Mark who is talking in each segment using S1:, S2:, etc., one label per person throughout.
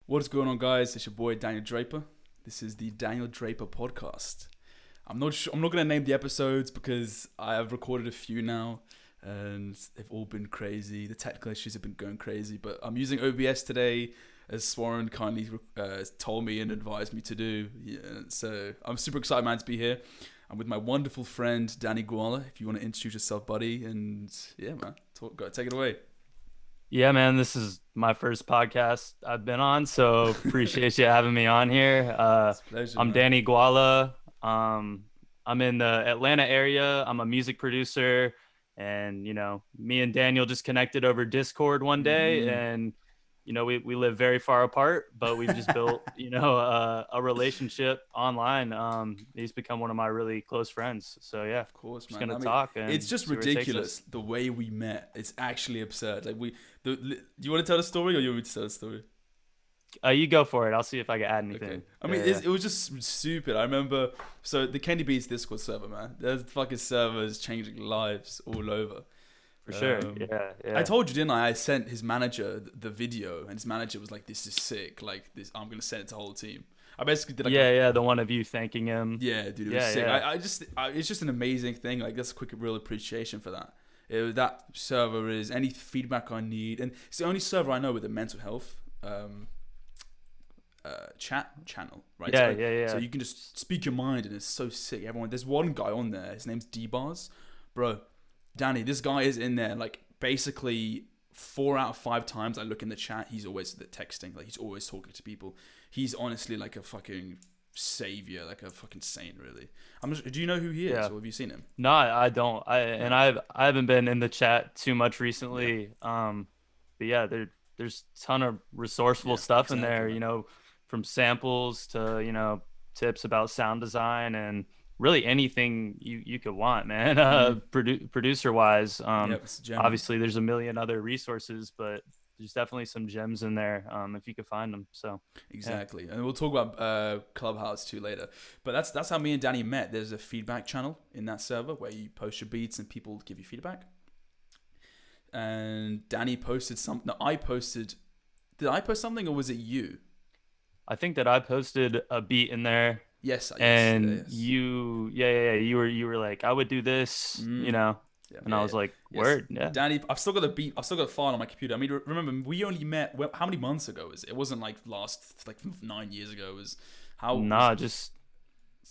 S1: What's going on, guys? It's your boy Daniel Draper. This is the Daniel Draper Podcast. I'm not gonna name the episodes because I have recorded a few now, and they've all been crazy. The technical issues have been going crazy, but I'm using OBS today, as Swarren kindly told me and advised me to do. Yeah, so I'm super excited, man, to be here. I'm with my wonderful friend Danny Gwala. If you want to introduce yourself, buddy, and yeah, man, take it away.
S2: Yeah, man, this is my first podcast I've been on, so appreciate you having me on here.
S1: It's a pleasure,
S2: I'm
S1: man.
S2: Danny Gwala. I'm in the Atlanta area. I'm a music producer, and me and Daniel just connected over Discord one day,
S1: Mm.
S2: and we live very far apart, but we've just built a relationship online. He's become one of my really close friends. So yeah,
S1: Of course,
S2: just
S1: man.
S2: gonna
S1: I mean,
S2: talk
S1: it's
S2: and
S1: just
S2: see where it takes
S1: ridiculous
S2: us.
S1: the way we met. It's actually absurd. Do you want to tell the story, or you want me to tell the story?
S2: You go for it. I'll see if I can add
S1: Okay.
S2: anything.
S1: I mean,
S2: Yeah, yeah.
S1: it was just stupid. I remember. So the Candy Beats Discord server, man. There's fucking servers changing lives all over.
S2: For sure.
S1: Um,
S2: Yeah,
S1: I
S2: yeah.
S1: told you, didn't I? I sent his manager the video, and his manager was like, "This is sick. Like this, I'm gonna send it to the whole team." I basically did like a
S2: Yeah, yeah. The one of you thanking him.
S1: Yeah, dude, it was
S2: Yeah,
S1: sick.
S2: yeah.
S1: It's just an amazing thing. Like, that's a quick, real appreciation for that. That server is any feedback I need, and it's the only server I know with a mental health chat channel, right?
S2: Yeah,
S1: So,
S2: yeah,
S1: so
S2: yeah.
S1: you can just speak your mind, and it's so sick. There's one guy on there. His name's D Bars, bro. Danny, this guy is in there. Like, basically, 4 out of 5 times I look in the chat, he's always texting. Like, he's always talking to people. He's honestly like a fucking savior, like a fucking saint, really. Do you know who he is,
S2: Yeah.
S1: or have you seen him?
S2: No, I don't.
S1: Yeah,
S2: I haven't been in the chat too much
S1: yeah,
S2: recently. But yeah, there's a ton of resourceful
S1: yeah,
S2: stuff in
S1: exactly,
S2: there,
S1: man.
S2: from samples to, tips about sound design and really anything you could want, man.
S1: Mm.
S2: Producer wise,
S1: Yeah, it's a gem, man.
S2: obviously there's a million other resources, but there's definitely some gems in there, if you could find them. So, yeah.
S1: Exactly, and we'll talk about Clubhouse too later. But that's how me and Danny met. There's a feedback channel in that server where you post your beats and people give you feedback. And Danny posted something. No, I posted. Did I post something, or was it you?
S2: I think that I posted a beat in there
S1: Yes, yes, yeah,
S2: and
S1: yes.
S2: yeah, you were like, I would do this,
S1: Mm. Yeah,
S2: and
S1: yeah,
S2: I
S1: yeah.
S2: was like,
S1: Yes,
S2: word, yeah.
S1: Danny. I've still got the beat. I've still got a file on my computer. I mean, remember we only met. Well, how many months ago was it? It wasn't like last 9 years ago. It was how was
S2: Nah, just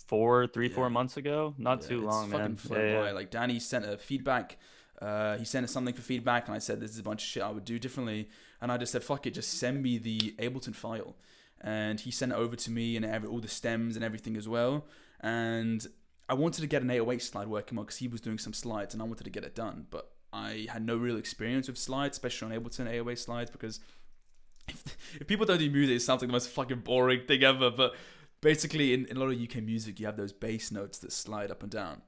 S2: four, three,
S1: yeah.
S2: 4 months ago. Not
S1: Yeah,
S2: too
S1: it's
S2: long,
S1: fucking
S2: man.
S1: flown
S2: Yeah,
S1: by. Like, Danny sent a feedback. He sent us something for feedback, and I said this is a bunch of shit I would do differently. And I just said, fuck it, just send me the Ableton file. And he sent it over to me and all the stems and everything as well. And I wanted to get an 808 slide working well because he was doing some slides, and I wanted to get it done. But I had no real experience with slides, especially on Ableton 808 slides, because if people don't do music, it sounds like the most fucking boring thing ever. But basically, in a lot of UK music, you have those bass notes that slide up and down.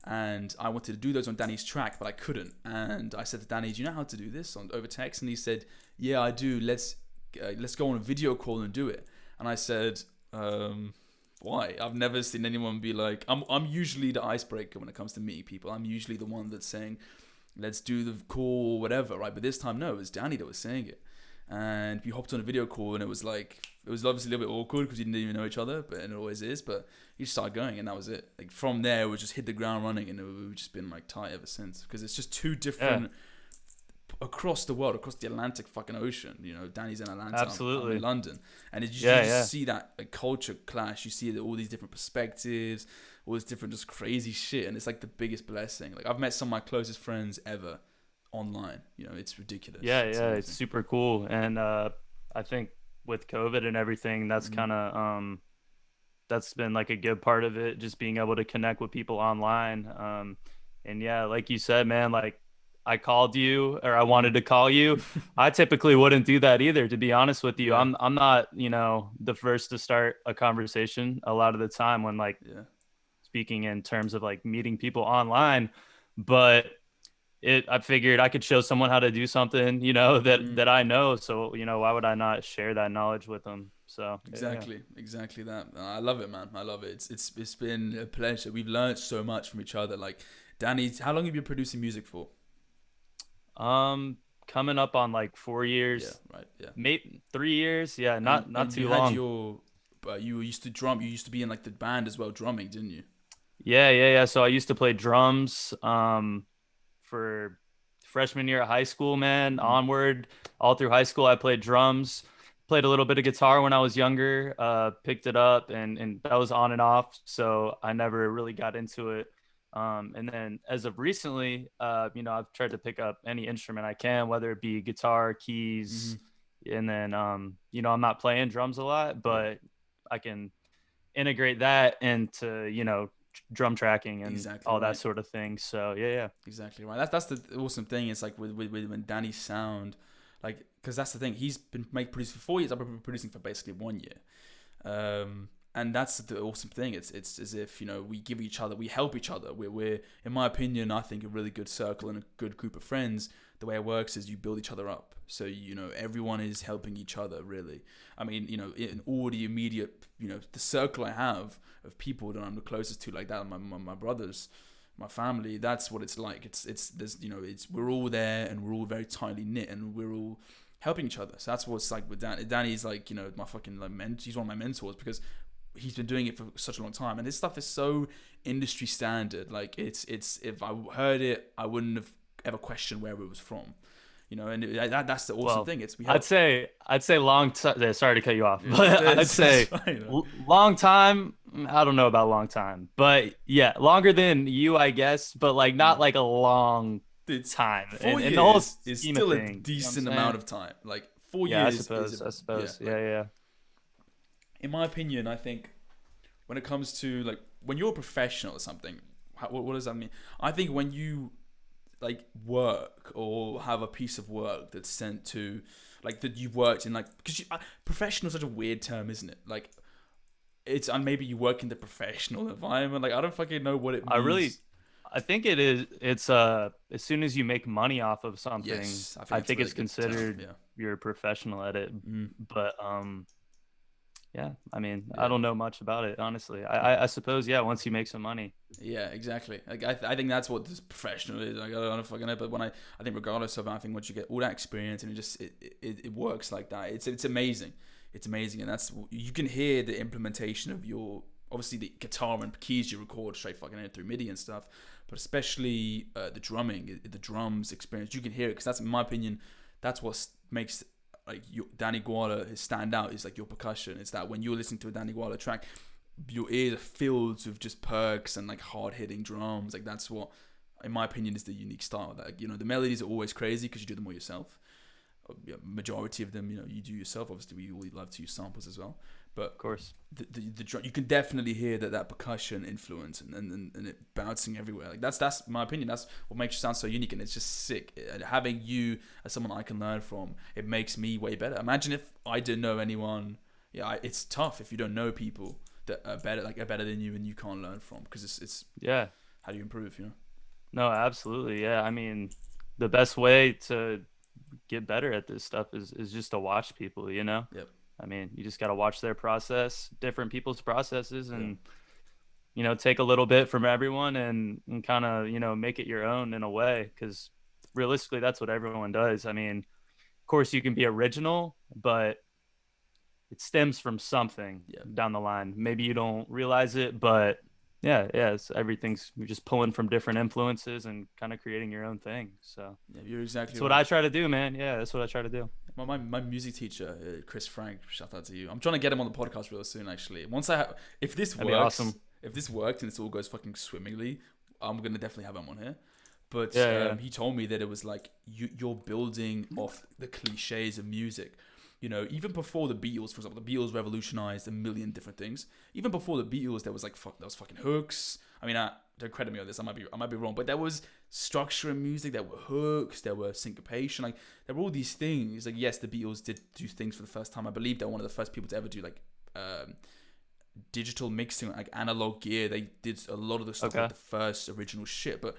S1: And I wanted to do those on Danny's track, but I couldn't. And I said to Danny, "Do you know how to do this on over text?" And he said, "Yeah, I do. Let's go on a video call and do it." And I said, "Why? I've never seen anyone be like. I'm usually the icebreaker when it comes to meeting people. I'm usually the one that's saying, 'Let's do the call,' or whatever, right? But this time, no, it was Danny that was saying it." And we hopped on a video call, and it was obviously a little bit awkward because we didn't even know each other, but and it always is. But he just started going, and that was it. Like, from there, we just hit the ground running, and we've just been like tight ever since, because it's just two
S2: yeah,
S1: different across the world, across the Atlantic fucking ocean. Danny's in Atlanta, I'm in
S2: absolutely.
S1: London, and you
S2: Yeah,
S1: just
S2: yeah,
S1: see that like, culture clash. You see all these different perspectives, all this different just crazy shit, and it's like the biggest blessing. Like, I've met some of my closest friends ever online. It's ridiculous.
S2: yeah,
S1: It's
S2: yeah. It's
S1: amazing.
S2: super cool, and I think with COVID and everything, that's
S1: Mm.
S2: kind of that's been like a good part of it, just being able to connect with people online. And yeah, like you said, man, like I called you or I
S1: Mm.
S2: wanted to call you. I typically wouldn't do that either, to be honest with you.
S1: Yeah,
S2: I'm not, the first to start a conversation a lot of the time when like
S1: yeah.
S2: speaking in terms of like meeting people online, but I figured I could show someone how to do something,
S1: Mm.
S2: that I know. So, why would I not share that knowledge with them? So, yeah.
S1: Exactly that. I love it, man. I love it. It's been a pleasure. We've learned so much from each other. Like, Danny, how long have you been producing music for?
S2: Um, coming up on like 4 years,
S1: Yeah, right. Yeah.
S2: maybe 3 years. Yeah, not
S1: And
S2: too
S1: you had
S2: long.
S1: your, you used to drum. You used to be in like the band as well, drumming, didn't you?
S2: Yeah. So I used to play drums for freshman year of high school, man.
S1: Mm.
S2: Onward, all through high school, I played drums. Played a little bit of guitar when I was younger. Picked it up, and that was on and off. So I never really got into it. And then as of recently, I've tried to pick up any instrument I can, whether it be guitar,
S1: Mm-hmm.
S2: keys, and then I'm not playing drums a lot,
S1: Yeah.
S2: but I can integrate that into drum tracking and
S1: Exactly
S2: all that
S1: right.
S2: sort of thing. So yeah.
S1: Exactly right. That's the awesome thing. It's like with when Danny's sound, like, because that's the thing. He's been producing for 4 years. I've been producing for basically 1 year. And that's the awesome thing. It's as if we give each other, we help each other. We're in my opinion, I think a really good circle and a good group of friends. The way it works is you build each other up. So everyone is helping each other really. I mean in all the immediate the circle I have of people that I'm the closest to, like that, my brothers, my family. That's what it's like. It's there's we're all there and we're all very tightly knit and we're all helping each other. So that's what it's like with Danny. Danny's like my fucking like he's one of my mentors because he's been doing it for such a long time, and this stuff is so industry standard. Like it's if I heard it, I wouldn't have ever questioned where it was from. That's the awesome thing. It's we help.
S2: I'd say long time. Sorry to cut you off,
S1: Yeah,
S2: but I'd
S1: it's
S2: say
S1: fine.
S2: long time. I don't know about long time, but yeah, longer than you, I guess. But like not like a long
S1: It's
S2: time.
S1: 4 years
S2: in the whole
S1: is
S2: scheme
S1: still
S2: of
S1: a
S2: things,
S1: decent amount of time. Like 4
S2: Yeah,
S1: years.
S2: I suppose.
S1: Like,
S2: Yeah.
S1: in my opinion, I think when it comes to like when you're a professional or something, what does that mean? I think when you like work or have a piece of work that's sent to like that you've worked in, like because professional is such a weird term, isn't it? Like it's and maybe you work in the professional environment. Like I don't fucking know what it means.
S2: I think it is. It's as soon as you make money off of something,
S1: Yes,
S2: I
S1: that's a
S2: think
S1: really
S2: it's
S1: good term.
S2: considered
S1: Yeah.
S2: you're a professional at it.
S1: Mm.
S2: But yeah, I mean,
S1: Yeah.
S2: I don't know much about it, honestly. I suppose, yeah, once you make some money.
S1: Yeah, exactly. Like I think that's what this professional is. Like I don't fucking know, but when I think regardless of, I think once you get all that experience and it works like that, it's amazing. It's amazing, and that's you can hear the implementation of your obviously the guitar and keys you record straight fucking in through MIDI and stuff, but especially the drumming, the drums experience. You can hear it because that's, in my opinion, that's what makes like Danny Gwala stand out is like your percussion. It's that when you're listening to a Danny Gwala track, your ears are filled with just perks and like hard hitting drums. Like that's what, in my opinion, is the unique style. That the melodies are always crazy because you do them all yourself. Majority of them, you do yourself. Obviously, we all love to use samples as well. But
S2: Of course.
S1: the drum, you can definitely hear that percussion influence and it bouncing everywhere. Like that's my opinion. That's what makes you sound so unique, and it's just sick. And having you as someone I can learn from, it makes me way better. Imagine if I didn't know anyone. Yeah, it's tough if you don't know people that are better than you and you can't learn from, because it's
S2: Yeah.
S1: how do you improve?
S2: No, absolutely. Yeah. I mean, the best way to get better at this stuff is just to watch people,
S1: Yep.
S2: I mean, you just got to watch their process, different people's processes, and take a little bit from everyone and kind of make it your own in a way, because realistically that's what everyone does. I mean, of course you can be original, but it stems from something down the line. Maybe you don't realize it, but yeah, everything's, you're just pulling from different influences and kind of creating your own thing. So
S1: Yeah, you're exactly
S2: that's what I try to do, man. Yeah, that's what I try to do.
S1: My music teacher, Chris Frank, shout out to you. I'm trying to get him on the podcast real soon, actually. If this
S2: That'd
S1: works,
S2: be awesome.
S1: If this works and this all goes fucking swimmingly, I'm gonna definitely have him on here. But he told me that it was like you're building off the cliches of music. Even before the Beatles, for example, the Beatles revolutionized a million different things. Even before the Beatles, there was fucking hooks. I mean, don't credit me on this. I might be wrong, but there was structure in music. There were hooks. There were syncopation. Like there were all these things. Like yes, the Beatles did do things for the first time. I believe they're one of the first people to ever do like digital mixing, like analog gear. They did a lot of the stuff, like the first original shit. But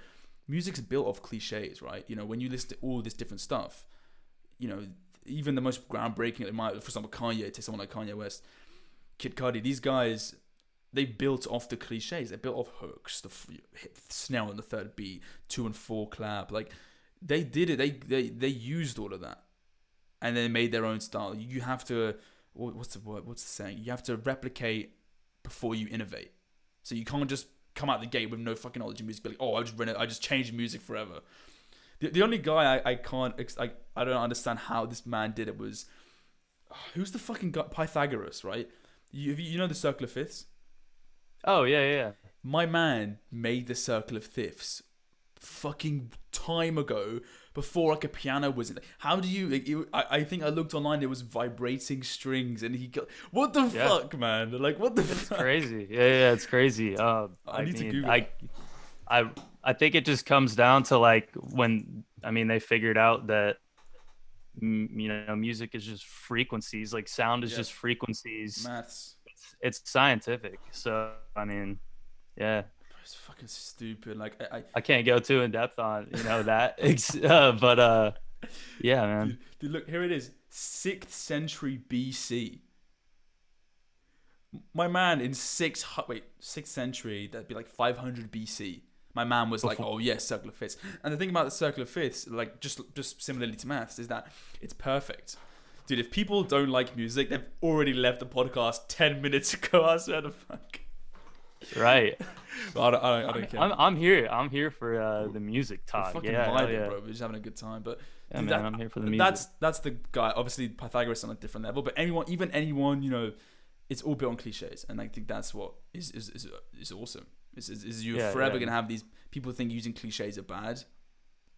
S1: music's built off cliches, right? When you listen to all this different stuff, even the most groundbreaking, for example, Kanye, take someone like Kanye West, Kid Cudi, these guys, they built off the cliches. They built off hooks, the snare on the third beat, 2 and 4 clap. Like they did it. They used all of that, and then made their own style. You have to, what's the word? What's the saying? You have to replicate before you innovate. So you can't just come out the gate with no fucking knowledge of music. Be like, oh, I just changed music forever. The only guy I don't understand how this man did it was, who's the fucking guy? Pythagoras, right? You know the circle of fifths?
S2: Oh, yeah.
S1: My man made the circle of fifths fucking time ago, before like a piano was in. How do you? I think I looked online. There was vibrating strings, and he got what the fuck, man? Like what the?
S2: It's crazy. Yeah, it's crazy.
S1: I need to Google.
S2: I think it just comes down to like when they figured out that music is just frequencies. Like sound is just frequencies.
S1: Maths.
S2: It's scientific. So yeah.
S1: It's fucking stupid. Like
S2: I can't go too in depth on that, but yeah, man.
S1: Dude, look, here it is, 6th century BC. My man in 6th century, that'd be like 500 BC. My man was like, oh yeah, circle of fifths. And the thing about the circle of fifths, like just similarly to maths, is that it's perfect. Dude, if people don't like music, they've already left the podcast 10 minutes ago. I swear to fuck.
S2: Right.
S1: I don't care.
S2: I'm here for the music talk.
S1: We're fucking vibing, bro. We're just having a good time. But
S2: yeah, dude, man, I'm here for the music.
S1: That's the guy. Obviously, Pythagoras on a different level. But anyone, it's all built on cliches, and I think that's what is awesome. Is you're forever gonna have these people think using cliches are bad.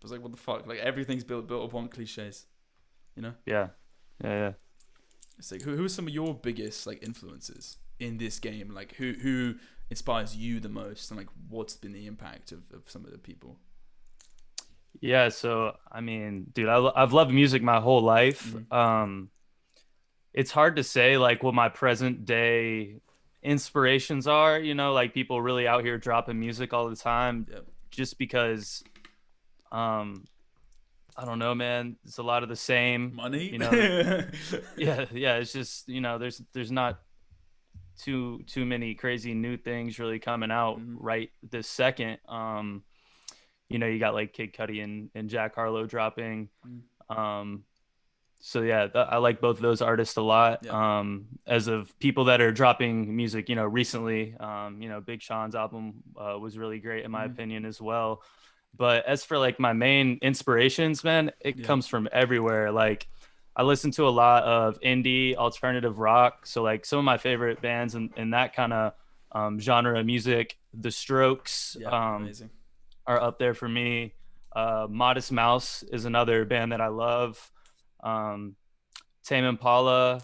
S1: It's like, what the fuck? Like everything's built upon cliches.
S2: Yeah.
S1: It's like who are some of your biggest like influences in this game? Like who inspires you the most, and like what's been the impact of some of the people?
S2: Yeah, so dude, I've loved music my whole life.
S1: Mm-hmm.
S2: It's hard to say like what my present day inspirations are, like people really out here dropping music all the time.
S1: Yep.
S2: Just because I don't know, man, it's a lot of the same
S1: money.
S2: Yeah, it's just there's not too many crazy new things really coming out right this second. You got like Kid Cudi and Jack Harlow dropping. So yeah, I like both of those artists a lot.
S1: Yeah.
S2: As of people that are dropping music, recently, Big Sean's album was really great in my opinion as well. But as for like my main inspirations, man, it comes from everywhere. Like I listen to a lot of indie alternative rock. So like some of my favorite bands in that kind of genre of music, The Strokes,
S1: amazing,
S2: are up there for me. Modest Mouse is another band that I love. Tame Impala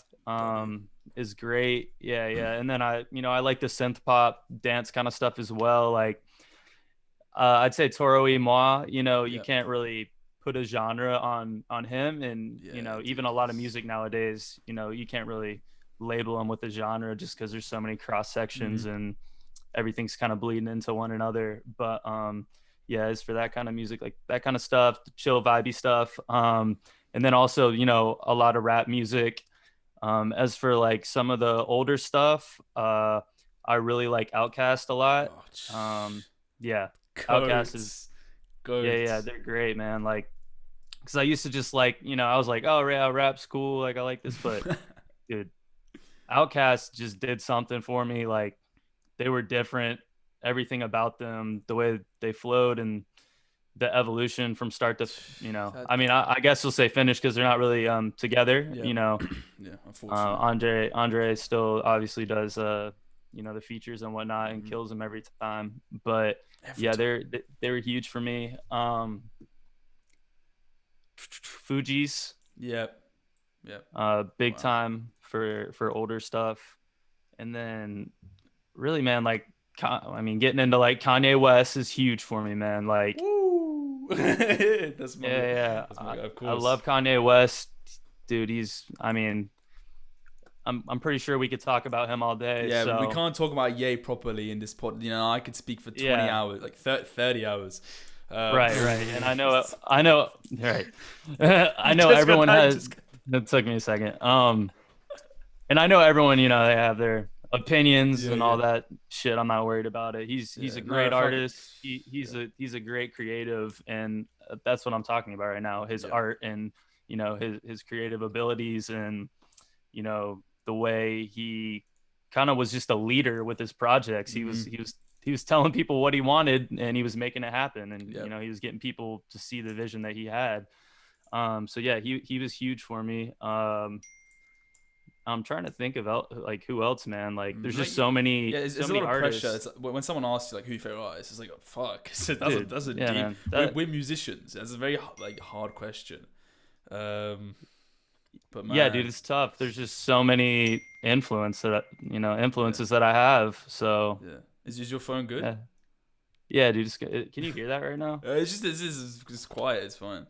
S2: is great. Yeah. And then I like the synth pop dance kind of stuff as well. Like I'd say Toro y Moi, you can't really put a genre on him, and even a lot of music nowadays, you can't really label them with a genre just because there's so many cross sections and everything's kind of bleeding into one another. But as for that kind of music, like that kind of stuff, the chill vibey stuff, and then also a lot of rap music. As for like some of the older stuff, I really like Outkast a lot. Outkast is good. Yeah, they're great, man. Like, because I used to just like, I was like, oh yeah, rap's cool, like I like this, but dude, Outkast just did something for me. Like, they were different. Everything about them, the way they flowed, and the evolution from start to, I guess you'll say finish because they're not really together.
S1: Yeah, unfortunately.
S2: Andre still obviously does the features and whatnot and kills them every time. But they were huge for me. Fugees.
S1: Yep.
S2: Big time for older stuff. And then really, man, like getting into like Kanye West is huge for me, man. Like,
S1: woo! That's my
S2: That's
S1: my guy, of course.
S2: I love Kanye West, dude. I'm pretty sure we could talk about him all day.
S1: Yeah,
S2: so.
S1: We can't talk about Ye properly in this pod. I could speak for 20 hours, like 30 hours.
S2: Right. And I know. Right. I know everyone has. It took me a second. And I know everyone. They have their opinions
S1: Yeah,
S2: and
S1: yeah,
S2: all that shit. I'm not worried about it. He's
S1: yeah.
S2: a
S1: No,
S2: great
S1: fuck it.
S2: artist. He's
S1: Yeah,
S2: a great creative, and that's what I'm talking about right now. His
S1: yeah.
S2: art and his creative abilities, and the way he kind of was just a leader with his projects.
S1: Mm-hmm.
S2: He was telling people what he wanted, and he was making it happen, and
S1: Yep.
S2: he was getting people to see the vision that he had. So yeah, he was huge for me. I'm trying to think of like who else, man. Like there's just
S1: Like, yeah,
S2: so
S1: it's a
S2: many
S1: lot of pressure.
S2: artists,
S1: It's when someone asks you like who your favorite artist, it's like, oh, fuck.
S2: dude.
S1: That's a
S2: Yeah,
S1: deep.
S2: man. That
S1: We're musicians. That's a very like hard question. Um, but
S2: Yeah, dude,
S1: man,
S2: it's tough. There's just so many
S1: yeah,
S2: influences that I have. So
S1: yeah. Is your phone good?
S2: yeah, yeah, dude. Can you hear that right now?
S1: It's just it's quiet. It's fine.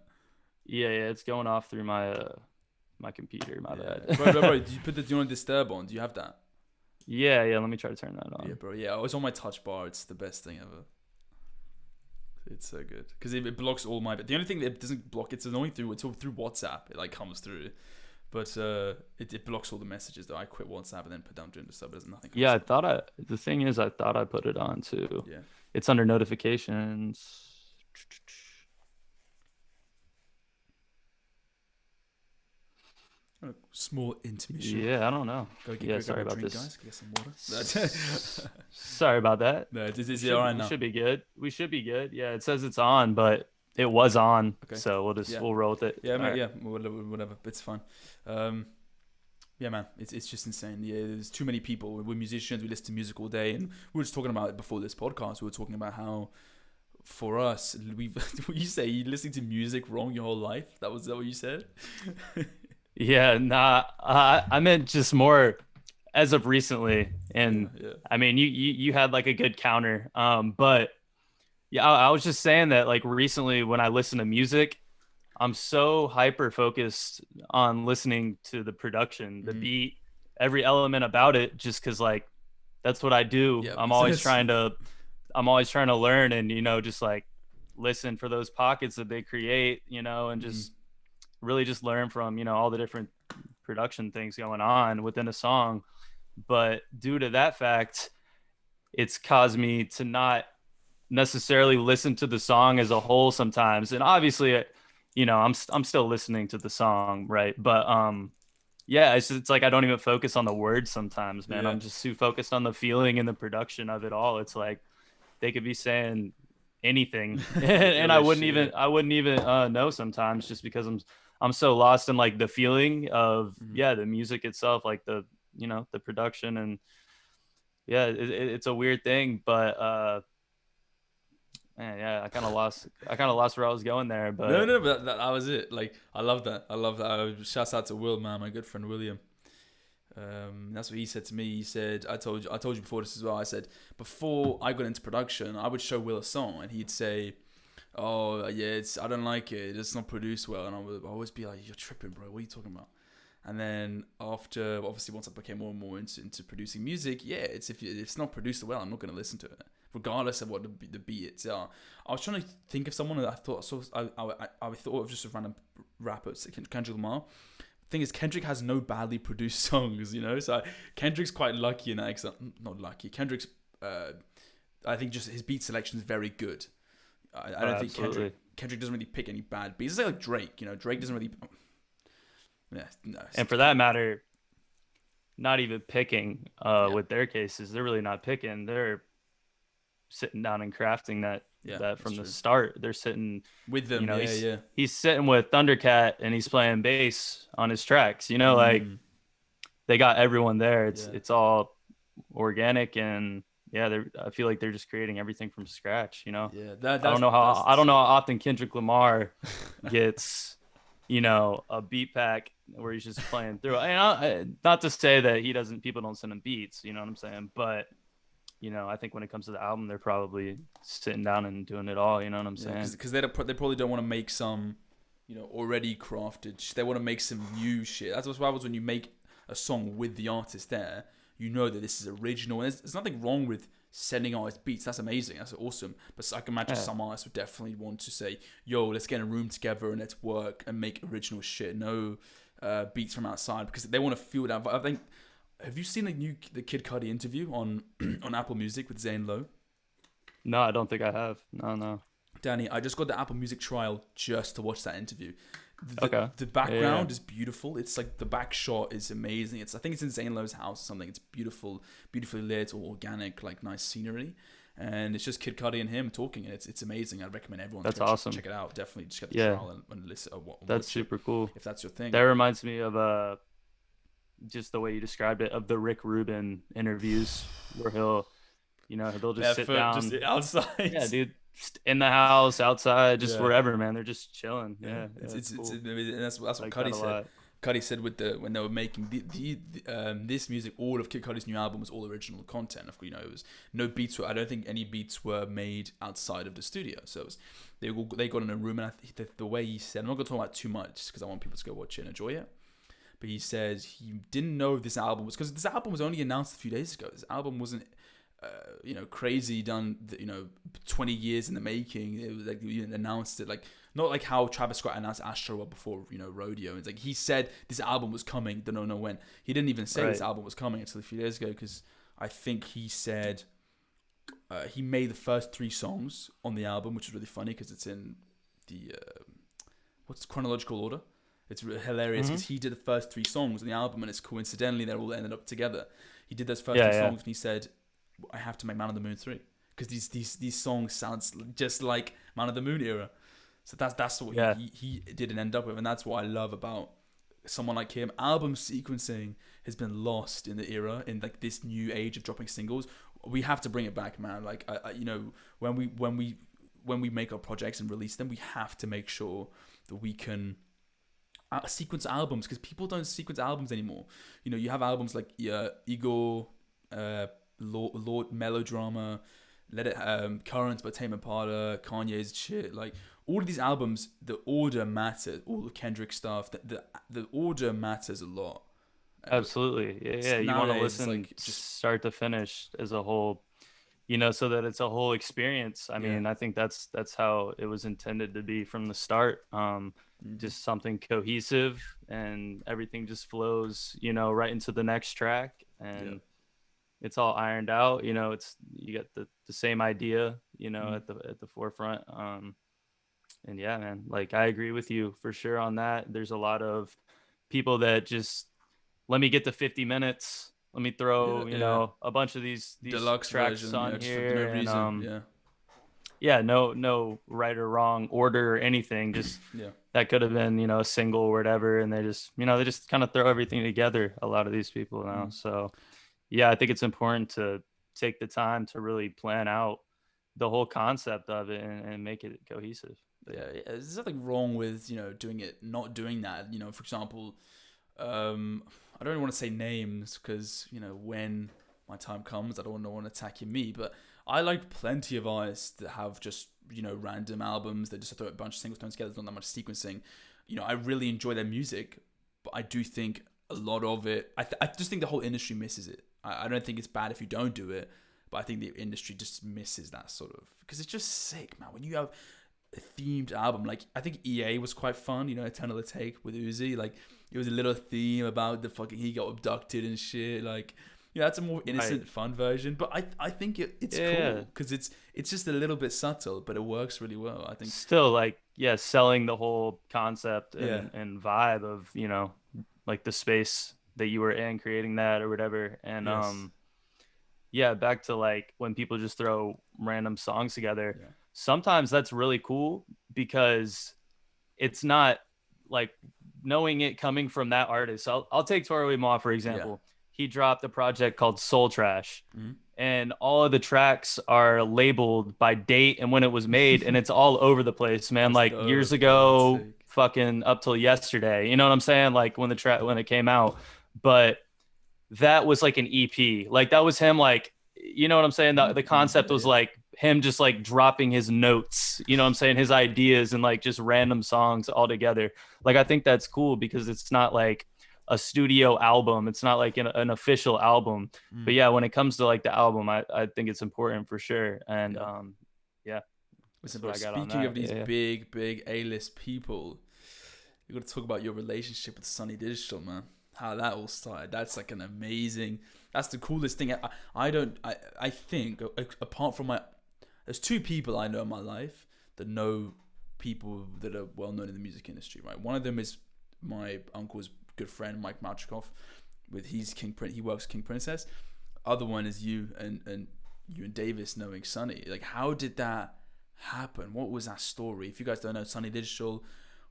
S2: Yeah, it's going off through my computer. My
S1: Yeah,
S2: bad.
S1: bro. Do you put the do not disturb on? Do you have that?
S2: Yeah. Let me try to turn that
S1: Yeah,
S2: on.
S1: bro. Yeah, it's on my touch bar. It's the best thing ever. It's so good because it blocks all my. The only thing that it doesn't block, it's annoying it's all through WhatsApp. It like comes through, but it blocks all the messages. Though I quit WhatsApp and then put down during the sub. There's nothing.
S2: Yeah, the thing is, I thought I put it on too.
S1: Yeah.
S2: It's under notifications.
S1: A small intermission.
S2: Yeah, I don't know.
S1: Go get,
S2: Yeah,
S1: go
S2: sorry
S1: grab a
S2: about
S1: drink,
S2: this.
S1: guys. Go get some water.
S2: Sorry about that.
S1: No, is
S2: We
S1: it all right
S2: we
S1: now?
S2: should be good. We should be good. Yeah, it says it's on, but it was on.
S1: Okay.
S2: So
S1: Yeah.
S2: we'll roll with it.
S1: Yeah,
S2: All
S1: mate,
S2: right.
S1: yeah, whatever. It's fine. Yeah, man, it's just insane. Yeah, there's too many people. We're musicians. We listen to music all day, and we were just talking about it before this podcast. We were talking about how, for us, you say you listening to music wrong your whole life. That what you said?
S2: Yeah, nah. I meant just more as of recently, and
S1: Yeah,
S2: I mean, you had like a good counter. But yeah, I was just saying that like recently when I listen to music, I'm so hyper focused on listening to the production, the beat, every element about it, just because like that's what I do.
S1: yeah.
S2: I'm always trying to learn and just like listen for those pockets that they create, and just really just learn from all the different production things going on within a song. But due to that fact, it's caused me to not necessarily listen to the song as a whole sometimes. And obviously, I'm still listening to the song, right? But yeah, it's like I don't even focus on the words sometimes, man.
S1: Yeah.
S2: I'm just too focused on the feeling and the production of it all. It's like they could be saying anything, and I wouldn't even know sometimes, just because I'm so lost in like the feeling of the music itself, like the the production. And yeah, it's a weird thing, but man, yeah, I kind of lost where I was going there. But
S1: No, but that was it. Like, I love that. Shouts out to Will, man, my good friend William. That's what he said to me. He said, I told you before this as well. I said, before I got into production, I would show Will a song and he'd say, oh yeah, I don't like it. It's not produced well. And I would always be like, you're tripping, bro. What are you talking about? And then after, obviously, once I became more and more into producing music, yeah, if it's not produced well, I'm not going to listen to it, regardless of what the beats are. I was trying to think of someone that I thought I thought of just a random rapper, Kendrick Lamar. Thing is, Kendrick has no badly produced songs, So Kendrick's quite lucky in that. Not lucky. Kendrick's, I think, just his beat selection is very good. I don't think Kendrick doesn't really pick any bad beats. It's like Drake, Drake doesn't really. Yeah, no.
S2: And for that matter, not even picking with their cases. They're really not picking. They're sitting down and crafting that from the start. They're sitting
S1: with them.
S2: He's sitting with Thundercat and he's playing bass on his tracks. Like they got everyone there. It's all organic, and I feel like they're just creating everything from scratch.
S1: Yeah,
S2: I don't know how often Kendrick Lamar gets a beat pack where he's just playing through. Not to say that people don't send him beats, you know what I'm saying? But, I think when it comes to the album, they're probably sitting down and doing it all, you know what I'm saying?
S1: Because they probably don't want to make some, already crafted. They want to make some new shit. That's what happens when you make a song with the artist there. You know that this is original. And there's nothing wrong with sending artists beats. That's amazing. That's awesome. But I can imagine some artists would definitely want to say, yo, let's get in a room together and let's work and make original shit. No beats from outside, because they want to feel that. But I think Have you seen the Kid Cudi interview on on Apple Music with Zane Lowe?
S2: No, I don't think I have. No.
S1: Danny, I just got the Apple Music trial just to watch that interview.
S2: Okay.
S1: The background is beautiful. It's like the back shot is amazing. I think it's in Zane Lowe's house or something. It's beautiful, beautifully lit, or organic, like nice scenery. And it's just Kid Cudi and him talking, and it's amazing. I'd recommend everyone
S2: That's
S1: to
S2: awesome.
S1: check it out. Definitely just get the trial and listen.
S2: That's super cool.
S1: If that's your thing.
S2: That reminds me of just the way you described it, of the Rick Rubin interviews where he'll just sit down
S1: just outside.
S2: Yeah, dude, just in the house, outside, just wherever, man. They're just chilling. Yeah,
S1: it's
S2: cool.
S1: that's what
S2: like
S1: Cudi said. Cudi said when they were making this music, all of Kid Cudi's new album was all original content. It was no beats. I don't think any beats were made outside of the studio. So they got in a room, and the way he said, I'm not gonna talk about too much because I want people to go watch it and enjoy it. But he says he didn't know this album was, because this album was only announced a few days ago. This album wasn't crazy done, 20 years in the making. It was like you announced it, like not like how Travis Scott announced Astro World before Rodeo. It's like he said this album was coming, don't know when. He didn't even say this album was coming until a few days ago, because I think he said he made the first 3 songs on the album, which is really funny because it's in the what's chronological order. It's hilarious because he did the first 3 songs on the album, and it's coincidentally they're all ended up together. He did those first 3 songs, and he said, I have to make Man on the Moon 3 because these songs sounds just like Man on the Moon era. So that's what he didn't end up with, and that's what I love about someone like him. Album sequencing has been lost in the era, in like this new age of dropping singles. We have to bring it back, man. Like when we make our projects and release them, we have to make sure that we can sequence albums, because people don't sequence albums anymore. You have albums like Igor, Lord Melodrama, Let It Currents by Tame Impala, Kanye's shit. Like all of these albums, the order matters. All the Kendrick stuff, the order matters a lot.
S2: Absolutely, yeah. You want to listen like just start to finish as a whole, so that it's a whole experience. I mean, I think that's how it was intended to be from the start. Just something cohesive, and everything just flows, right into the next track, and it's all ironed out. It's you get the same idea, at the forefront. And yeah, man, like I agree with you for sure on that. There's a lot of people that just let me get to 50 minutes. Let me throw, a bunch of these
S1: deluxe
S2: tracks
S1: version,
S2: on here.
S1: For no reason.
S2: No right or wrong order or anything. Just that could have been, a single or whatever. And they just kind of throw everything together. A lot of these people now. So yeah, I think it's important to take the time to really plan out the whole concept of it and make it cohesive.
S1: Yeah, there's nothing wrong with doing it, not doing that. For example, I don't even want to say names because when my time comes, I don't want no one attacking me. But I like plenty of artists that have just random albums. They just throw a bunch of singles thrown together. There's not that much sequencing. I really enjoy their music, but I do think a lot of it. I just think the whole industry misses it. I don't think it's bad if you don't do it, but I think the industry just misses that sort of, because it's just sick, man. When you have a themed album, like I think EA was quite fun, Eternal Take with Uzi, like it was a little theme about the fucking he got abducted and shit, like that's a more innocent fun version, but I think it's cool because it's just a little bit subtle, but it works really well. I think
S2: still like selling the whole concept and vibe of like the space that you were in, creating that or whatever. And back to like when people just throw random songs together, sometimes that's really cool because it's not like knowing it coming from that artist. I'll take Tori Ma for example. He dropped a project called Soul Trash, and all of the tracks are labeled by date and when it was made, and it's all over the place, man. That's like dope. Years ago, fucking up till yesterday. You know what I'm saying? Like when it came out, but that was like an EP. Like that was him, like, you know what I'm saying? The concept was like him just like dropping his notes, you know what I'm saying? His ideas and like just random songs all together. Like, I think that's cool because it's not like a studio album. It's not like an official album. But yeah, when it comes to like the album, I think it's important for sure. And
S1: listen, bro, speaking of these big A-list people, you got to talk about your relationship with Sonny Digital, man. how that all started. That's like an amazing. That's the coolest thing. I think apart from there's two people I know in my life that know people that are well known in the music industry. Right, one of them is my uncle's good friend Mike Malchikoff, with he works King Princess. Other one is you and you and Davis knowing Sonny. Like, how did that happen? What was that story? If you guys don't know, Sonny Digital,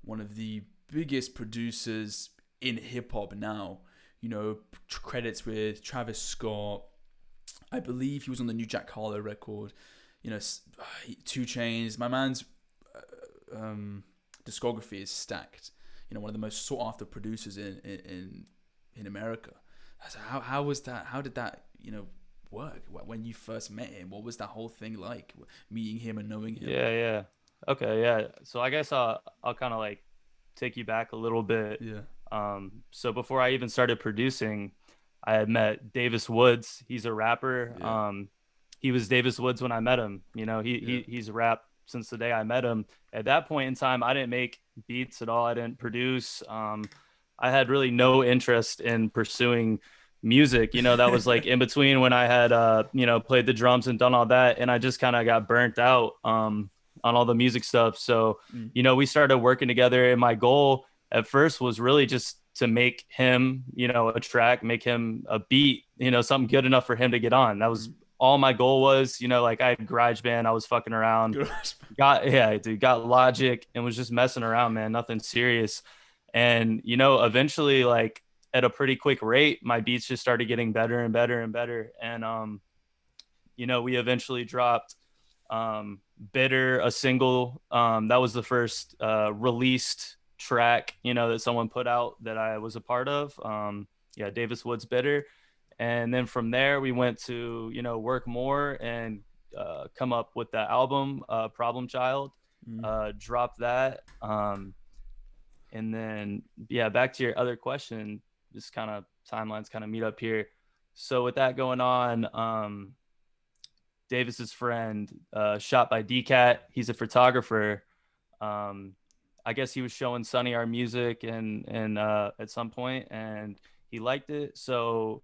S1: one of the biggest producers in hip hop now. You know, credits with Travis Scott. I believe he was on the new Jack Harlow record. You know, 2 Chainz. My man's discography is stacked. You know, one of the most sought after producers in America. So how was that? How did that, you know, work when you first met him? What was that whole thing like, meeting him and knowing him?
S2: Yeah. Okay, yeah. So I guess I'll kind of like take you back a little bit.
S1: Yeah.
S2: So before I even started producing, I had met Davis Woods. He's a rapper.
S1: Yeah.
S2: He was Davis Woods when I met him. You know, he's rapped since the day I met him. At that point in time, I didn't make beats at all. I didn't produce. I had really no interest in pursuing music. You know, that was like in between when I had, you know, played the drums and done all that. And I just kind of got burnt out on all the music stuff. So, you know, we started working together, and my goal at first was really just to make him, you know, a track, make him a beat, you know, something good enough for him to get on. That was all my goal was. You know, like I had GarageBand, I was fucking around, got Logic, and was just messing around, man, nothing serious. And, you know, eventually, like at a pretty quick rate, my beats just started getting better and better and better. And, you know, we eventually dropped Bitter, a single. That was the first released track, you know, that someone put out that I was a part of. Davis Woods, Bitter. And then from there we went to, you know, work more and come up with the album, Problem Child. Drop that. And then back to your other question, just kind of timelines kind of meet up here. So with that going on, Davis's friend, shot by DCAT, he's a photographer. I guess he was showing Sonny our music and at some point, and he liked it. So,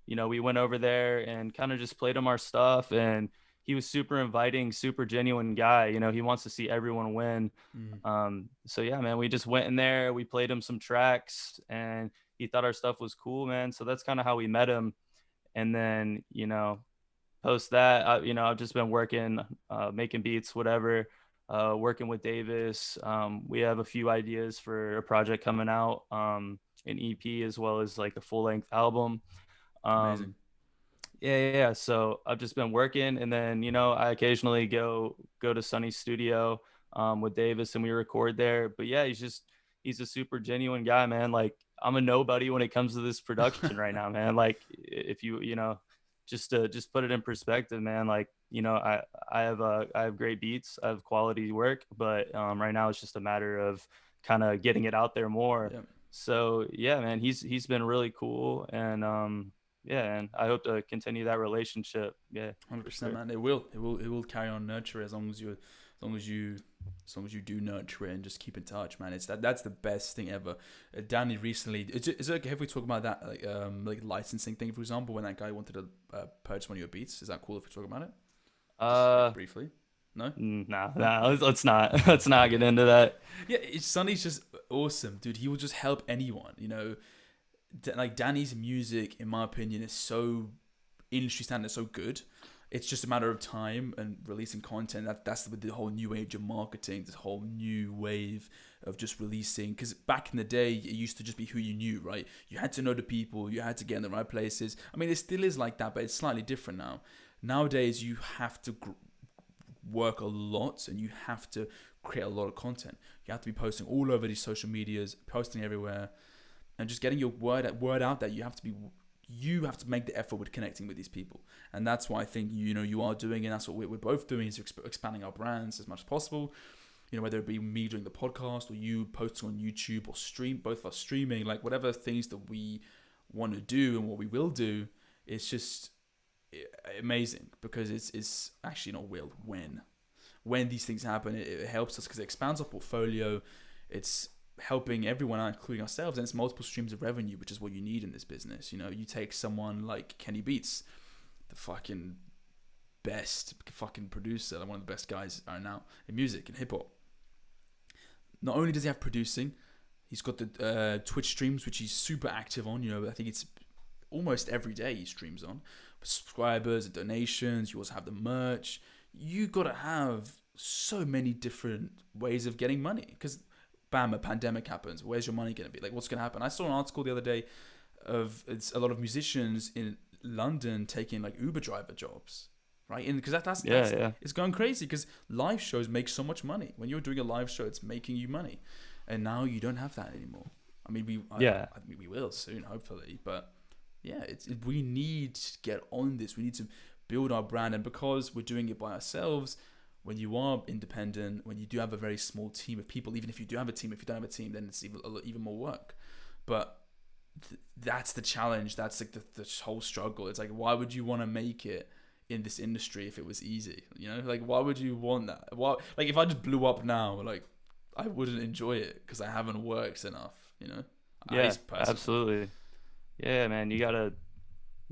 S2: you know, we went over there and kind of just played him our stuff, and he was super inviting, super genuine guy. You know, he wants to see everyone win. So yeah, man, we just went in there, we played him some tracks, and he thought our stuff was cool, man. So that's kind of how we met him. And then, you know, post that, you know, I've just been working, making beats, whatever. Working with Davis. We have a few ideas for a project coming out, an EP as well as like a full-length album.
S1: Amazing.
S2: Yeah. So I've just been working, and then, you know, I occasionally go to Sonny's studio with Davis, and we record there. But yeah, he's a super genuine guy, man. Like, I'm a nobody when it comes to this production right now, man. Like, if you know, just to put it in perspective, man, like, you know, I have great beats, I have quality work, but right now it's just a matter of kind of getting it out there more.
S1: Yep.
S2: So yeah, man, he's been really cool, and and I hope to continue that relationship. Yeah,
S1: 100%, sure. Man. It will carry on nurture as long as you do nurture it and just keep in touch, man. That's the best thing ever. Danny recently, is it okay if we talk about that like licensing thing, for example, when that guy wanted to purchase one of your beats? Is that cool if we talk about it? Just, briefly. No?
S2: Nah, let's not get into that.
S1: Yeah, Sonny's just awesome, dude. He will just help anyone, you know. Like, Danny's music, in my opinion, is so industry standard, so good. It's just a matter of time and releasing content. That's with the whole new age of marketing, this whole new wave of just releasing. Because back in the day, it used to just be who you knew, right? You had to know the people, you had to get in the right places. I mean, it still is like that, but it's slightly different now. Nowadays, you have to work a lot, and you have to create a lot of content. You have to be posting all over these social medias, posting everywhere, and just getting your word out there. You have to make the effort with connecting with these people, and that's what I think you are doing, and that's what we're both doing, is expanding our brands as much as possible. You know, whether it be me doing the podcast or you posting on YouTube or both of us streaming, like whatever things that we want to do and what we will do, it's just amazing, because it's actually not when these things happen, it helps us because it expands our portfolio. It's helping everyone out, including ourselves, and it's multiple streams of revenue, which is what you need in this business. You know, you take someone like Kenny Beats, the fucking best fucking producer, like one of the best guys right now in music and hip hop. Not only does he have producing, he's got the Twitch streams, which he's super active on. You know, I think it's almost every day he streams on. Subscribers and donations. You also have the merch. You gotta have so many different ways of getting money, because bam, a pandemic happens. Where's your money gonna be? Like, what's gonna happen? I saw an article the other day of it's a lot of musicians in London taking like Uber driver jobs, right? And because that's it's going crazy, because live shows make so much money. When you're doing a live show, it's making you money, and now you don't have that anymore. I mean, we will soon, hopefully, but yeah, we need to get on this. We need to build our brand, and because we're doing it by ourselves, when you are independent, when you do have a very small team of people, even if you do have a team, if you don't have a team, then it's even more work. But that's the challenge. That's like the whole struggle. It's like, why would you want to make it in this industry if it was easy? You know, like, why would you want that? Why, like, if I just blew up now, like, I wouldn't enjoy it because I haven't worked enough. You know?
S2: Yeah, absolutely. Yeah, man, you gotta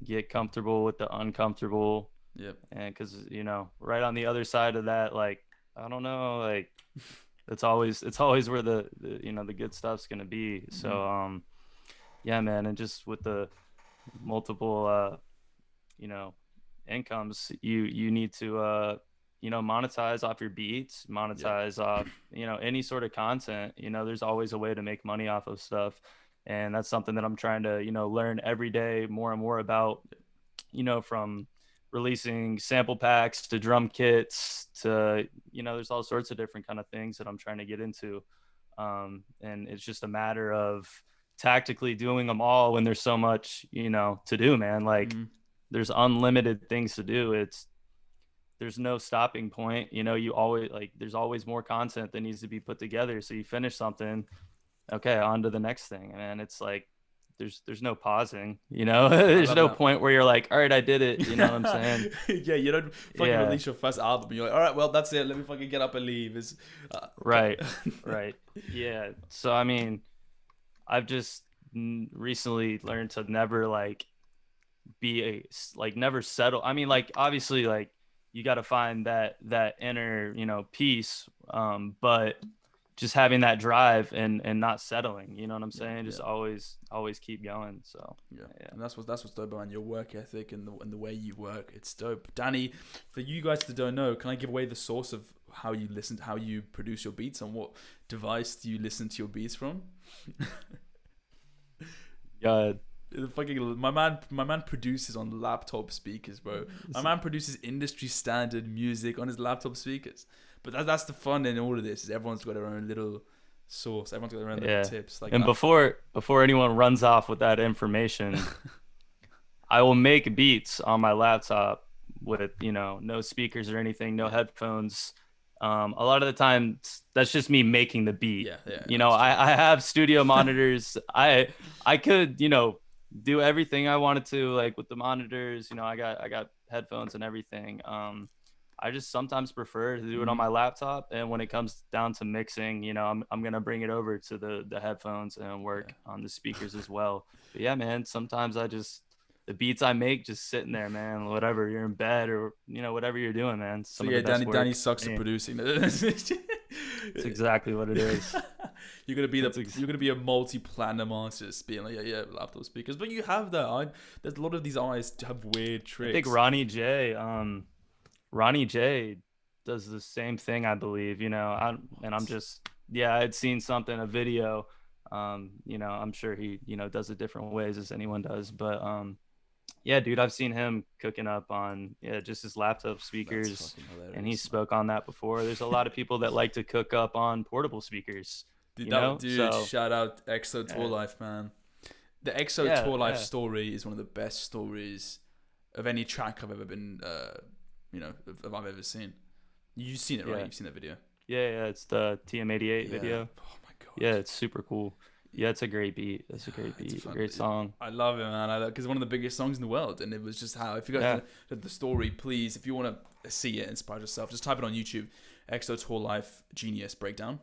S2: get comfortable with the uncomfortable.
S1: Yep.
S2: And because, you know, right on the other side of that, like, I don't know, like, it's always where the you know, the good stuff's gonna be. So yeah, man, and just with the multiple you know, incomes, you need to you know, monetize off your beats, monetize off, you know, any sort of content. You know, there's always a way to make money off of stuff, and that's something that I'm trying to, you know, learn every day more and more about. You know, from releasing sample packs to drum kits to, you know, there's all sorts of different kind of things that I'm trying to get into, and it's just a matter of tactically doing them all when there's so much, you know, to do, man. Like, there's unlimited things to do. There's no stopping point. You know, you always, like, there's always more content that needs to be put together. So you finish something, okay, on to the next thing. And it's like, there's no pausing, you know. There's no point where you're like, all right, I did it, you know what I'm saying?
S1: Yeah, you don't fucking release your first album, you're like, all right, well, that's it, let me fucking get up and leave. It's
S2: right. Yeah, so I mean, I've just recently learned to never never settle. I mean, like, obviously, like, you got to find that inner, you know, peace, but just having that drive and not settling, you know what I'm saying? Just always keep going. So yeah.
S1: And that's what's dope, man. Your work ethic and the way you work, it's dope. Danny, for you guys that don't know, can I give away the source of how you listen, how you produce your beats, and what device do you listen to your beats from?
S2: God.
S1: My man produces on laptop speakers, bro. My man produces industry standard music on his laptop speakers. But that's the fun in all of this, is everyone's got their own little source. Everyone's got their own little tips. Like,
S2: and before anyone runs off with that information, I will make beats on my laptop with, you know, no speakers or anything, no headphones. A lot of the time, that's just me making the beat. You know, I have studio monitors. I could, you know, do everything I wanted to, like, with the monitors. You know, I got headphones and everything. I just sometimes prefer to do it on my laptop, and when it comes down to mixing, you know, I'm gonna bring it over to the headphones and work on the speakers as well. But yeah, man, sometimes the beats I make just sitting there, man. Whatever, you're in bed or, you know, whatever you're doing, man.
S1: Danny sucks at producing.
S2: It's exactly what it is.
S1: You're gonna be a multi-platinum artist, being like, laptop speakers. But you have that. There's a lot of these artists have weird tricks.
S2: I think Ronnie J does the same thing, I believe, you know. I'd seen a video, you know, I'm sure he, you know, does it different ways as anyone does, but yeah, dude, I've seen him cooking up on just his laptop speakers, and he spoke on that before. There's a lot of people that like to cook up on portable speakers.
S1: Dude, shout out EXO Tour Life, man. The EXO Tour Life story is one of the best stories of any track I've ever been you know, I've ever seen. You've seen it, right? You've seen that video.
S2: Yeah, it's the TM88 video.
S1: Oh my god.
S2: Yeah, it's super cool. Yeah, it's a great beat. It's a great beat. A great song.
S1: I love it, man. Because it's one of the biggest songs in the world, and it was just how. If you guys the story, please, if you want to see it, inspire yourself, just type it on YouTube. EXO Tour Life Genius Breakdown.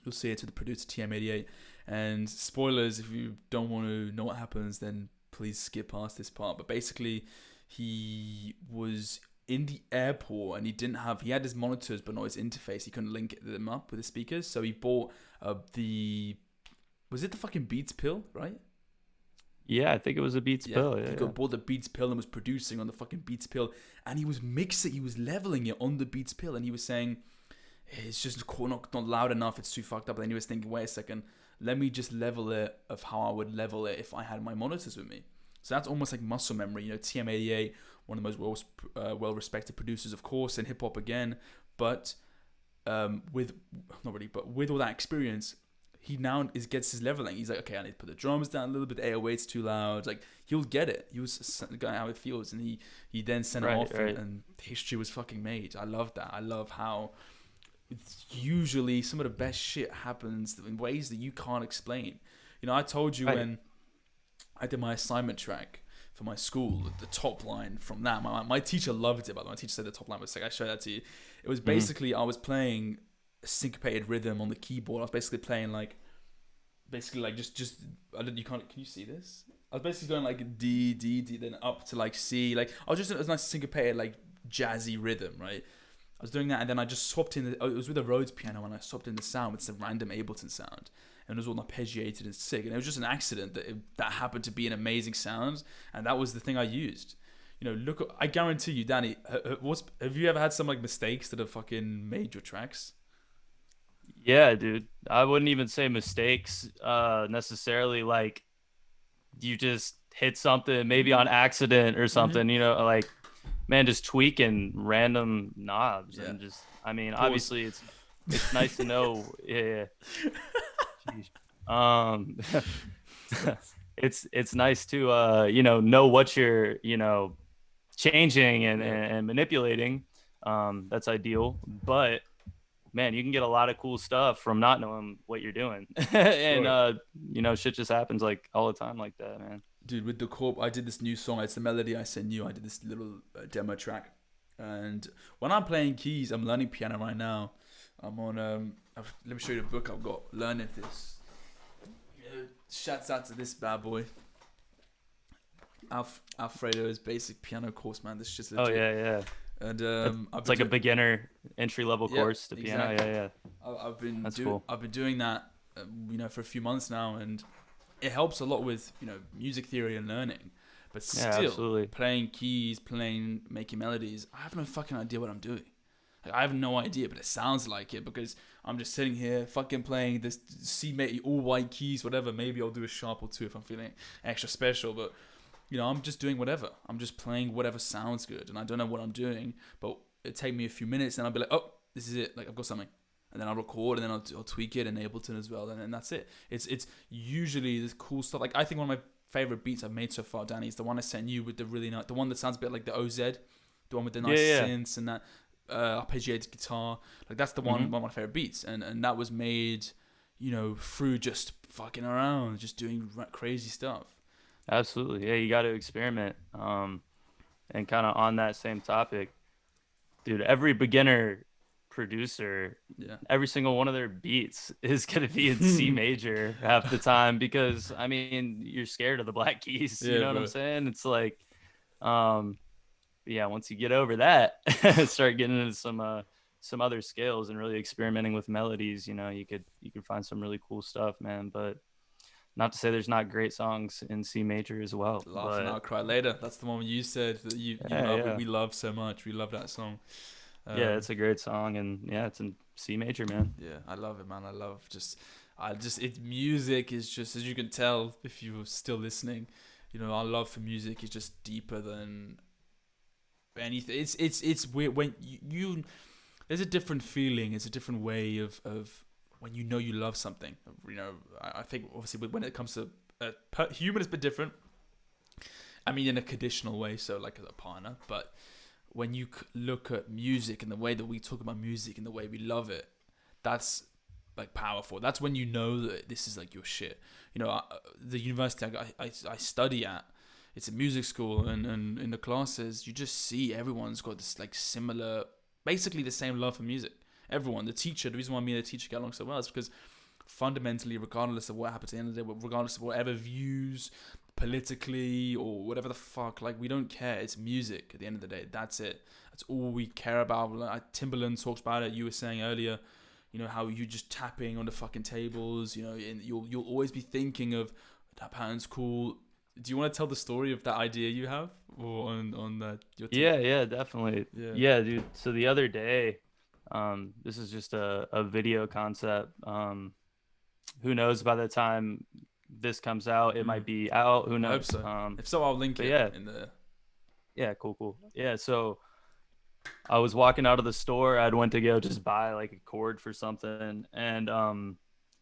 S1: You'll see it to the producer TM88. And spoilers, if you don't want to know what happens, then please skip past this part. But basically, he was in the airport and he had his monitors but not his interface. He couldn't link them up with the speakers. So he bought was it the fucking Beats pill, right?
S2: Yeah, I think it was a Beats pill. Yeah,
S1: he bought the Beats pill and was producing on the fucking Beats pill, and he was leveling it on the Beats pill, and he was saying, it's just not loud enough, it's too fucked up. And then he was thinking, wait a second, let me just level it of how I would level it if I had my monitors with me. So that's almost like muscle memory. TM88, one of the most well-respected producers, of course, in hip-hop again, but with all that experience, he now gets his leveling. He's like, okay, I need to put the drums down a little bit, the 808's too loud. Like, he'll get it. He was the guy how it feels, and he then sent it off, and history was fucking made. I love that. I love how usually some of the best shit happens in ways that you can't explain. I told you when I did my assignment track for my school, the top line from that, my teacher loved it, by the way. My teacher said the top line was like, I showed that to you. It was basically, I was playing a syncopated rhythm on the keyboard. I was basically playing can you see this? I was basically going like D, D, D, then up to like C. Like, I was just, it was a nice syncopated, like jazzy rhythm, right? I was doing that, and then I just swapped in. It was with a Rhodes piano, and I swapped in the sound with some random Ableton sound, and it was all arpeggiated and sick. And it was just an accident that happened to be an amazing sound, and that was the thing I used. I guarantee you, Danny, have you ever had some like mistakes that have fucking made your tracks?
S2: Yeah, dude. I wouldn't even say mistakes necessarily. Like, you just hit something maybe on accident or something. Like, man, just tweaking random knobs and just, obviously it's nice to know. Yeah. It's nice to know what you're changing and manipulating. That's ideal, but man, you can get a lot of cool stuff from not knowing what you're doing. And shit just happens like all the time like that, man.
S1: Dude, with the Corp, I did this new song. It's the melody I sent you. I did this little demo track. And when I'm playing keys, I'm learning piano right now. I'm on, let me show you the book I've got, learning this. Shouts out to this bad boy. Alfredo's basic piano course, man. This shit's legit.
S2: Oh, yeah.
S1: And
S2: it's like a beginner entry level course to piano.
S1: Exactly.
S2: Yeah. That's cool.
S1: I've been doing that, for a few months now, and it helps a lot with music theory and learning. But still, playing keys, making melodies, I have no fucking idea what I'm doing. Like, I have no idea, but it sounds like it because I'm just sitting here fucking playing this C major, all white keys, whatever. Maybe I'll do a sharp or two if I'm feeling extra special, but I'm just doing whatever. I'm just playing whatever sounds good, and I don't know what I'm doing, but it take me a few minutes, and I'll be like, oh, this is it. Like, I've got something. And then I'll record, and then I'll tweak it in Ableton as well, and then that's it. It's usually this cool stuff. Like, I think one of my favorite beats I've made so far, Danny, is the one I sent you with the really nice, the one that sounds a bit like the OZ, the one with the nice synths and that arpeggiated guitar. Like, that's the one of my favorite beats, and that was made, through just fucking around, just doing crazy stuff.
S2: Absolutely. Yeah, you got to experiment. And kind of on that same topic, dude, every beginner producer, every single one of their beats is going to be in C major half the time because, you're scared of the black keys. You know what I'm saying? It's like, once you get over that, start getting into some other scales and really experimenting with melodies, you could find some really cool stuff, man. But not to say there's not great songs in C major as well.
S1: Laugh Now, Cry Later. That's the one you said that you love. We love so much. We love that song.
S2: It's a great song, and it's in C major, man.
S1: Yeah, I love it, man. I love music is just, as you can tell if you're still listening, our love for music is just deeper than anything. It's weird when you there's a different feeling. It's a different way of when you love something. I think obviously when it comes to human, it's a bit different. In a conditional way, so like as a partner, but when you look at music and the way that we talk about music and the way we love it, that's like powerful. That's when that this is like your shit. The university I study at, it's a music school, and in the classes you just see everyone's got this like similar, basically the same love for music. everyone. The teacher, the reason why me and the teacher get along so well is because fundamentally, regardless of what happens at the end of the day, regardless of whatever views politically or whatever the fuck, like, we don't care. It's music at the end of the day. That's it. That's all we care about. Like, Timberland talks about it. You were saying earlier, you know, how you just tapping on the fucking tables, you know, and you'll always be thinking of that pattern's cool. Do you want to tell the story of that idea you have, or on your team?
S2: Yeah, definitely. Yeah, dude. So the other day, this is just a video concept. Who knows, by the time this comes out, it might be out. Who knows?
S1: I hope so. If so, I'll link it in the.
S2: Yeah, cool. Yeah, so I was walking out of the store. I'd went to go just buy like a cord for something, and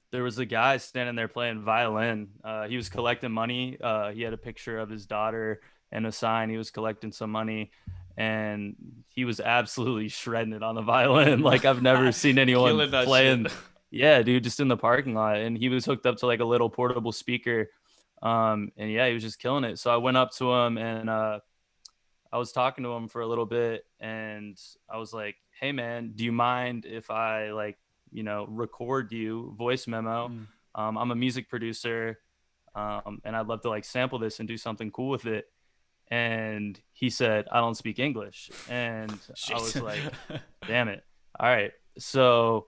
S2: there was a guy standing there playing violin. He was collecting money. He had a picture of his daughter and a sign. He was collecting some money, and he was absolutely shredding it on the violin. Like, I've never seen anyone playing. Yeah, dude, just in the parking lot. And he was hooked up to like a little portable speaker. And yeah, he was just killing it. So I went up to him, and I was talking to him for a little bit, and I was like, hey man, do you mind if I, like, you know, record you voice memo? I'm a music producer, and I'd love to like sample this and do something cool with it. And he said, I don't speak English. And I was like, damn it. All right. So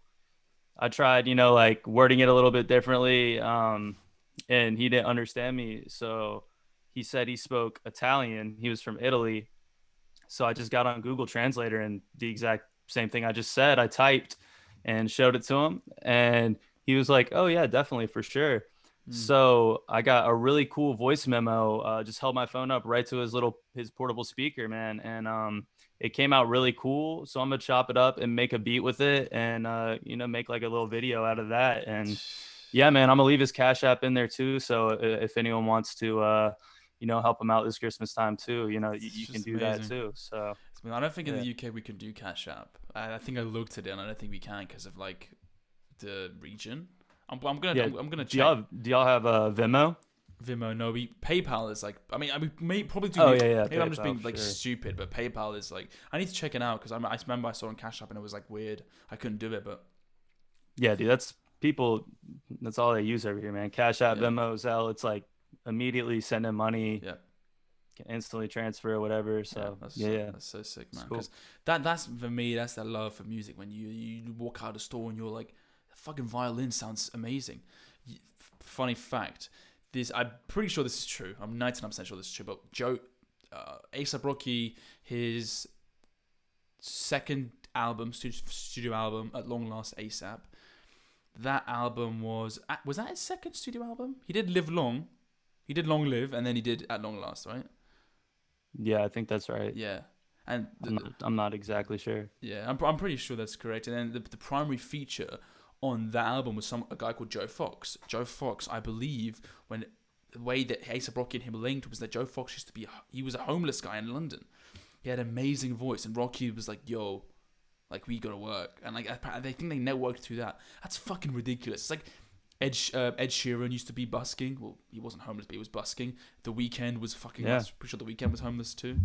S2: I tried, you know, like wording it a little bit differently, and he didn't understand me. So he said he spoke Italian. He was from Italy. So I just got on Google Translator, and the exact same thing I just said, I typed and showed it to him, and he was like, oh yeah, definitely, for sure. So I got a really cool voice memo, just held my phone up right to his portable speaker, man, and it came out really cool. So I'm gonna chop it up and make a beat with it, and you know, make like a little video out of that. And yeah, man, I'm gonna leave his Cash App in there too, so if anyone wants to you know, help him out this Christmas time too, you know, you can do that too. So
S1: I don't think in the UK we can do Cash App. I think I looked at it, and I don't think we can because of like the region. I'm gonna check.
S2: Do y'all have Venmo?
S1: Venmo, no. PayPal is like, I mean, we may probably do.
S2: Oh
S1: maybe
S2: PayPal,
S1: I'm just being like stupid, but PayPal is like, I need to check it out because I remember I saw on Cash App and it was like weird. I couldn't do it, but
S2: yeah, dude, that's all they use over here, man. Cash App, Venmo, Zelle. It's like immediately sending money.
S1: Yeah.
S2: Can instantly transfer or whatever. So
S1: that's so sick, man. Because that's for me, that's that love for music. When you walk out of the store and you're like, the fucking violin sounds amazing. Funny fact, I'm pretty sure this is true. I'm 99% sure this is true. But A$AP Rocky, his second album, studio album, At Long Last A$AP. That album was that his second studio album? He did Live Long. He did Long Live, and then he did At Long Last, right?
S2: Yeah, I think that's right.
S1: Yeah, and
S2: I'm not exactly sure.
S1: Yeah, I'm pretty sure that's correct. And then the primary feature on that album was a guy called Joe Fox. Joe Fox, I believe, the way that A$AP Rocky and him linked was that Joe Fox he was a homeless guy in London. He had an amazing voice, and Rocky was like, "Yo, like, we gotta work," and like they think they networked through that. That's fucking ridiculous. It's like Ed Sheeran used to be busking. Well, he wasn't homeless, but he was busking. The Weeknd was fucking. Yeah. I'm pretty sure The Weeknd was homeless too.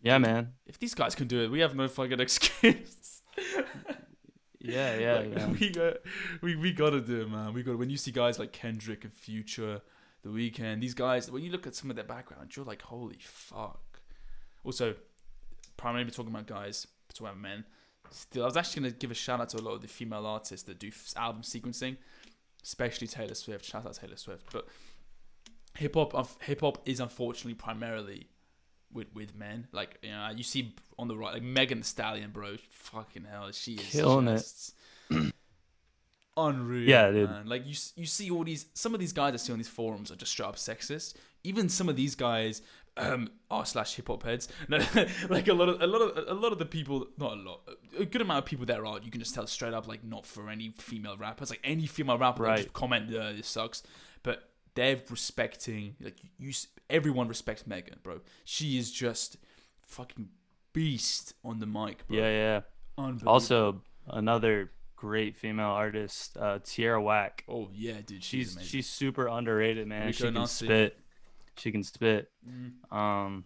S2: Yeah, man.
S1: If these guys can do it, we have no fucking excuse.
S2: Yeah.
S1: We gotta do it, man. When you see guys like Kendrick and Future, The Weeknd, these guys, when you look at some of their background, you're like, holy fuck. Also, primarily talking about guys, talking about men. Still, I was actually gonna give a shout out to a lot of the female artists that do album sequencing, especially Taylor Swift. Shout out Taylor Swift. But hip hop is unfortunately primarily with men. Like, you know, you see on the right, like Megan Thee Stallion, bro. Fucking hell, she is
S2: killing it.
S1: Unreal.
S2: Yeah, dude.
S1: Man. Like you see some of these guys I see on these forums are just straight up sexist. Even some of these guys r/hip hop heads. No, like a lot of the people, not a lot, a good amount of people there are. You can just tell straight up, like, not for any female rappers. Like any female rapper, right, just comment, this sucks. But they're respecting, like, everyone respects Megan, bro. She is just fucking beast on the mic, bro.
S2: Yeah. Also, another great female artist, Tierra Whack.
S1: Oh yeah, dude, she's amazing.
S2: She's super underrated, man. She can spit.
S1: I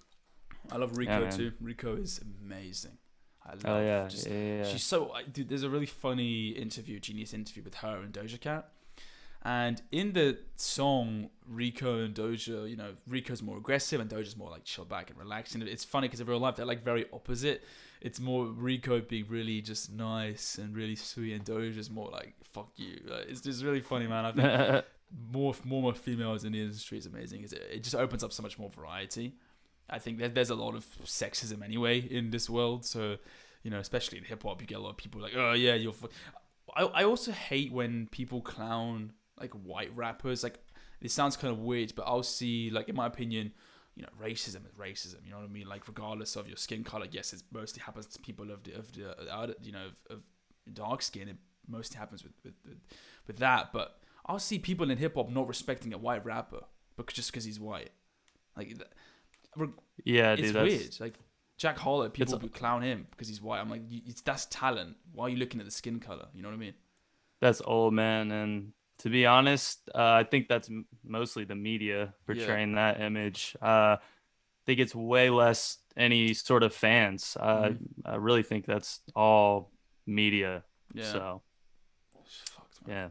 S1: love Rico too. Rico is amazing. I
S2: Oh
S1: love
S2: yeah,
S1: just
S2: yeah.
S1: she's so dude. There's a really funny interview, genius interview with her and Doja Cat. And in the song, Rico and Doja, Rico's more aggressive and Doja's more like chill back and relaxing. It's funny because in real life they're like very opposite. It's more Rico being really just nice and really sweet, and Doja's more like fuck you. Like, it's just really funny, man. I think
S2: Yeah.
S1: more females in the industry is amazing. It just opens up so much more variety. I think there's a lot of sexism anyway in this world, so especially in hip hop, you get a lot of people like, oh yeah, I also hate when people clown like white rappers. Like, it sounds kind of weird, but I'll see, like, in my opinion, racism is racism. You know what I mean? Like, regardless of your skin color, yes, it mostly happens to people of dark skin. It mostly happens with that. But I'll see people in hip hop not respecting a white rapper just because he's white. Like,
S2: Yeah,
S1: it's
S2: dude,
S1: weird. Like, Jack Harlow, people
S2: it's
S1: would clown him because he's white. I'm like, that's talent. Why are you looking at the skin color? You know what I mean?
S2: that's old, man. And to be honest, I think that's mostly the media
S1: Yeah.
S2: portraying that image. Think it's way less any sort of fans.
S1: Mm-hmm.
S2: I really think that's all media.
S1: Yeah.
S2: So
S1: It's fucked, man.
S2: yeah,
S1: I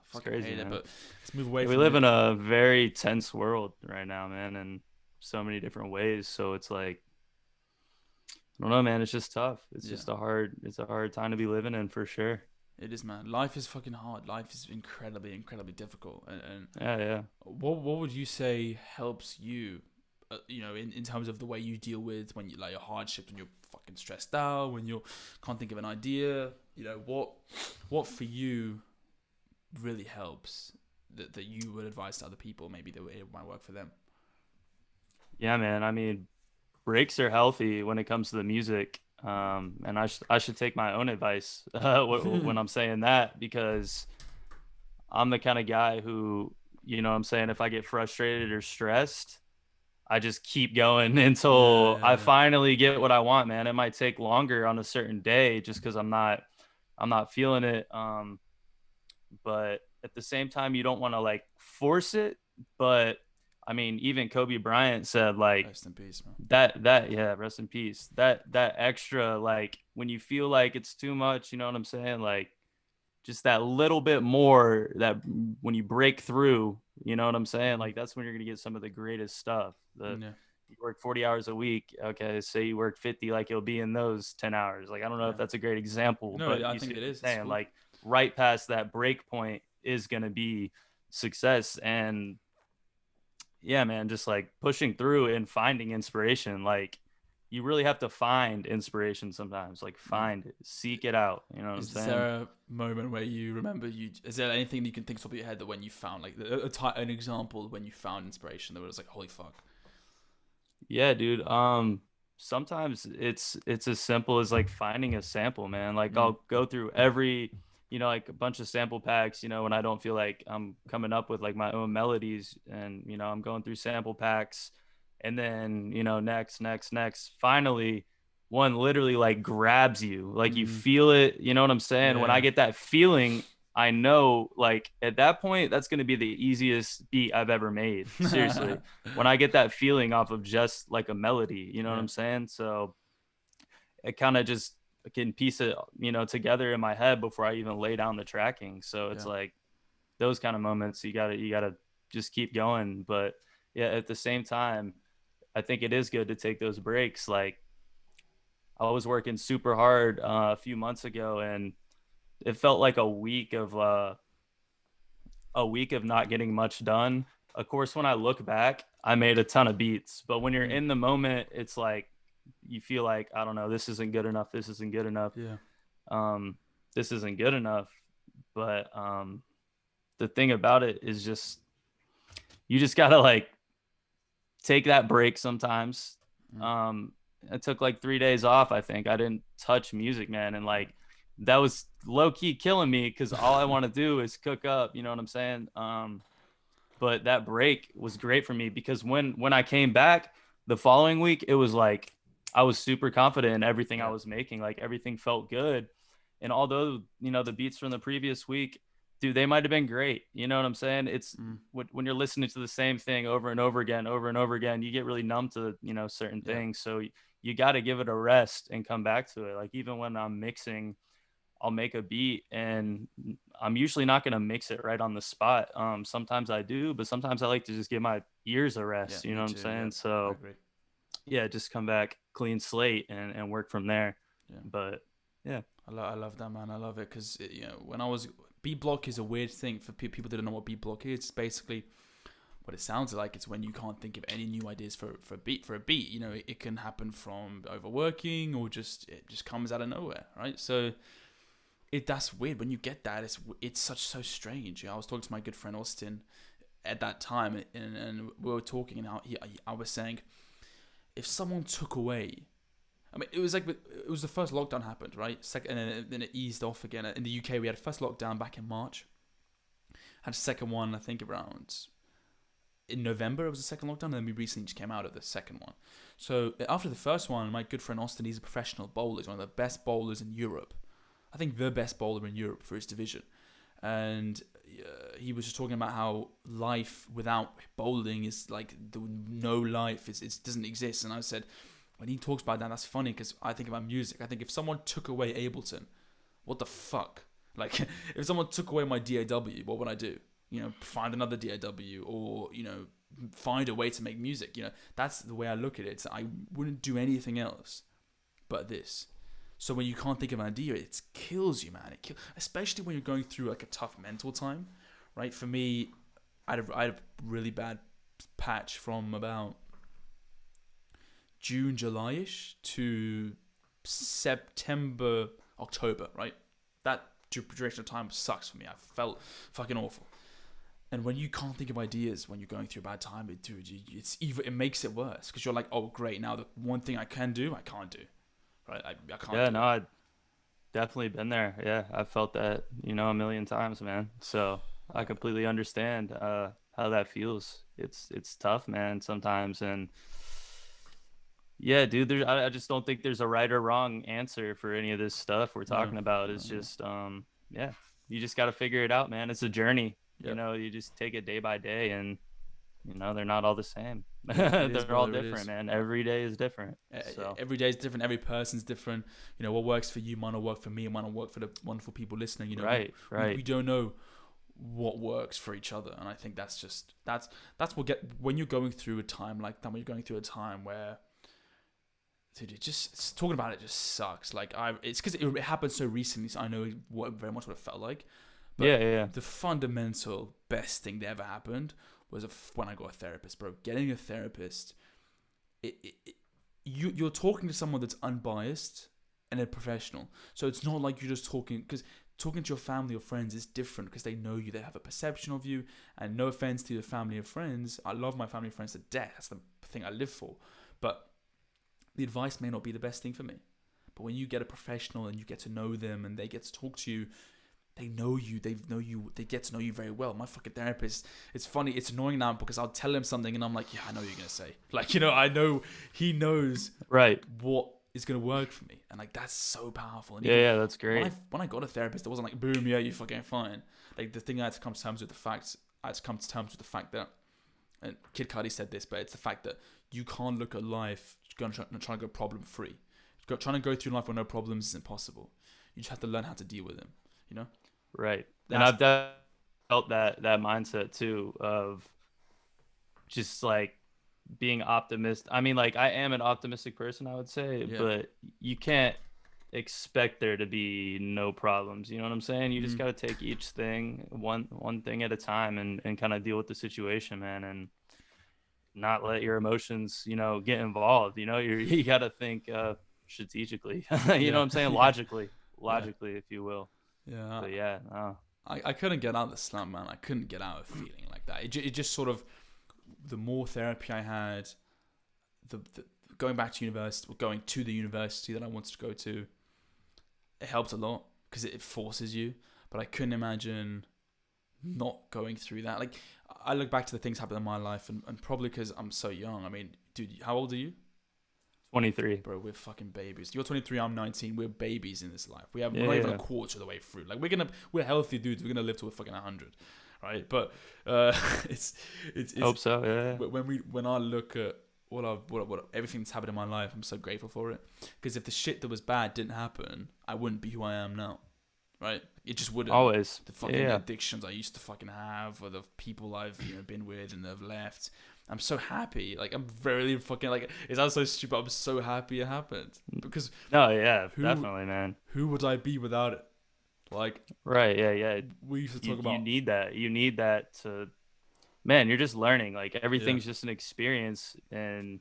S2: it's
S1: fucking
S2: crazy,
S1: hate it,
S2: man.
S1: but let's move away
S2: We
S1: from
S2: live
S1: it.
S2: in a very tense world right now, man, in so many different ways. So it's like, I don't know, man. It's just tough.
S1: Yeah.
S2: It's a hard time to be living in for sure.
S1: It is, man. Life is fucking hard. Life is incredibly, incredibly difficult. And
S2: Yeah, yeah.
S1: what would you say helps you, in terms of the way you deal with when you like your hardships, when you're fucking stressed out, when you can't think of an idea, what for you really helps that you would advise to other people, maybe that it might work for them.
S2: Yeah, man. I mean, breaks are healthy when it comes to the music. And I should take my own advice when I'm saying that, because I'm the kind of guy who, what I'm saying, if I get frustrated or stressed, I just keep going
S1: Yeah,
S2: until
S1: yeah,
S2: I
S1: yeah.
S2: finally get what I want, man. It might take longer on a certain day just because I'm not feeling it. But at the same time, you don't want to like force it. But I mean, even Kobe Bryant said like
S1: Rest in peace, man.
S2: that yeah, rest in peace. That extra, like, when you feel like it's too much, you know what I'm saying? Like, just that little bit more, that when you break through, you know what I'm saying? Like, that's when you're gonna get some of the greatest stuff.
S1: Yeah,
S2: You work 40 hours a week. Okay, say you work 50, like you'll be in those 10 hours. Like, I don't know if
S1: yeah.
S2: that's a great example,
S1: No,
S2: but
S1: I
S2: you see
S1: think it
S2: what I'm
S1: is. It's
S2: saying?
S1: cool.
S2: Like, right past that break point is gonna be success. And yeah, man, just like pushing through and finding inspiration. Like, you really have to find inspiration sometimes. Like,
S1: Yeah.
S2: find it, seek it out. You know what I'm
S1: Is
S2: saying?
S1: there a moment where you remember Is there anything you can think top of your head that when you found like an example when you found inspiration that was like holy fuck?
S2: Yeah, dude. Sometimes it's as simple as like finding a sample, man. Like,
S1: Mm.
S2: I'll go through every, like a bunch of sample packs, when I don't feel like I'm coming up with like my own melodies, and I'm going through sample packs, and then, next, finally one literally like grabs you, like you
S1: Mm.
S2: feel it, you know what I'm saying? When I
S1: Yeah.
S2: get that feeling, I know, like, at that point that's going to be the easiest beat I've ever made. Seriously. When I get that feeling off of just like a melody, you know what
S1: Yeah.
S2: I'm saying? So it kind of just can piece it, together in my head before I even lay down the tracking. So it's
S1: Yeah.
S2: like those kind of moments, you gotta just keep going. But yeah, at the same time, I think it is good to take those breaks. Like, I was working super hard a few months ago, and it felt like a week of not getting much done. Of course, when I look back, I made a ton of beats, but when you're
S1: Mm.
S2: in the moment, it's like you feel like, I don't know, this isn't good enough. This isn't good enough.
S1: Yeah.
S2: Um, this isn't good enough. But the thing about it is just, you just gotta like take that break sometimes.
S1: Mm.
S2: Um, I took like 3 days off. I think I didn't touch music, man, and like that was low key killing me because all I want to do is cook up. You know what I'm saying? But that break was great for me because when I came back the following week, it was like I was super confident in everything I
S1: Yeah.
S2: was making. Like, everything felt good, and although the beats from the previous week dude, they might have been great. You know what I'm saying? It's
S1: Mm.
S2: when you're listening to the same thing over and over and over again, you get really numb to, you know, certain
S1: Yeah.
S2: things. So you got to give it a rest and come back to it. Like even when I'm mixing, I'll make a beat and I'm usually not going to mix it right on the spot. Sometimes I do, but sometimes I like to just give my ears a
S1: Yeah,
S2: rest. You
S1: me
S2: know what I'm
S1: too. Yeah,
S2: saying?
S1: I
S2: So
S1: agree.
S2: yeah, just come back clean slate and work from there.
S1: Yeah,
S2: But yeah,
S1: I love that, man. I love it because you know when I was beat block is a weird thing for people that don't know what beat block is. It's basically what it sounds like. It's when you can't think of any new ideas for a beat. You know, it can happen from overworking or just it just comes out of nowhere, right? So that's weird when you get that. It's so strange. You know, I was talking to my good friend Austin at that time, and we were talking, and I was saying if someone took away. I mean, it was like it was the first lockdown happened, right? Second, and then it eased off again. In the UK, we had a first lockdown back in March. Had a second one, I think, around in November. It was the second lockdown, and then we recently just came out of the second one. So after the first one, my good friend Austin, he's a professional bowler. He's one of the best bowlers in Europe. I think the best bowler in Europe for his division. And he was just talking about how life without bowling is like no life. It doesn't exist. And I said, when he talks about that, that's funny because I think about music. I think if someone took away Ableton, what the fuck? Like, if someone took away my DAW, what would I do? You know, find another DAW or, you know, find a way to make music. You know, that's the way I look at it. So I wouldn't do anything else but this. So when you can't think of an idea, it kills you, man. Especially when you're going through like a tough mental time, right? For me, I had a really bad patch from about June, July-ish to September, October, right? That duration of time sucks for me. I felt fucking awful. And when you can't think of ideas when you're going through a bad time, it makes it worse because you're like, oh great, now the one thing I can do, I can't do, right? I can't.
S2: yeah, no, I've definitely been there. Yeah, I've felt that, you know, a million times, man. So I completely understand how that feels. It's tough, man, sometimes, and yeah, dude, I just don't think there's a right or wrong answer for any of this stuff we're
S1: No,
S2: talking about. It's
S1: no.
S2: just, yeah, you just got to figure it out, man. It's a journey. You
S1: Yep.
S2: know, you just take it day by day, and you know they're not all the same.
S1: Yeah, it is,
S2: They're all
S1: brother. It
S2: different,
S1: is.
S2: man. Every day is different. So
S1: Every day is different. Every person's different. You know, what works for you might not work for me. It might not work for the wonderful people listening. You know,
S2: right.
S1: we don't know what works for each other, and I think that's what get when you're going through a time like that. When you're going through a time where, dude, it's talking about it just sucks. Like it's because it happened so recently, so I know very much what it felt like. But
S2: yeah.
S1: the fundamental best thing that ever happened was when I got a therapist, bro. Getting a therapist, you're talking to someone that's unbiased and a professional. So it's not like you're just talking, because talking to your family or friends is different because they know you, they have a perception of you. And no offense to your family or friends, I love my family and friends to death. That's the thing I live for. But the advice may not be the best thing for me. But when you get a professional and you get to know them and they get to talk to you, they know you, they get to know you very well. My fucking therapist, it's funny, it's annoying now because I'll tell him something and I'm like, yeah, I know what you're going to say. Like, you know, I know he knows
S2: Right.
S1: what is going to work for me. And like, that's so powerful. And
S2: Yeah, that's great.
S1: When I got a therapist, it wasn't like, boom, yeah, you're fucking fine. Like, the thing I had to come to terms with the fact that, and Kid Cudi said this, but it's the fact that you can't look at life trying to go problem free. Trying to go through life with no problems is impossible. You just have to learn how to deal with them, you know?
S2: Right. And I've felt that mindset too of just like being optimist. I mean, like I am an optimistic person, I would say, but you can't expect there to be no problems. You know what I'm saying? You just got to take each thing one thing at a time and kind of deal with the situation, man, and not let your emotions, you know, get involved. You know, you got to think strategically. You know what I'm saying? Logically, if you will.
S1: Yeah.
S2: But yeah,
S1: I couldn't get out of the slump, man. I couldn't get out of feeling like that. It just sort of, the more therapy I had, the going back to university, or going to the university that I wanted to go to, it helped a lot because it forces you. But I couldn't imagine not going through that. Like, I look back to the things happened in my life, and probably because I'm so young. I mean, dude, how old are you?
S2: 23.
S1: Bro, we're fucking babies. You're 23, I'm 19. We're babies in this life. We're not even a quarter of the way through. Like we're healthy dudes. We're gonna live to a fucking 100, right? But it's
S2: Hope so. Yeah.
S1: When I look at what everything that's happened in my life, I'm so grateful for it. Because if the shit that was bad didn't happen, I wouldn't be who I am now, right? It just wouldn't.
S2: Always.
S1: The fucking addictions I used to fucking have, or the people I've been with and have left. I'm so happy. Like I'm very fucking like. It sounds so stupid. I'm so happy it happened because.
S2: No, yeah, definitely, man.
S1: Who would I be without it? Like.
S2: Right. Yeah.
S1: We used to talk about.
S2: You need that. You need that to. Man, you're just learning. Like everything's just an experience, and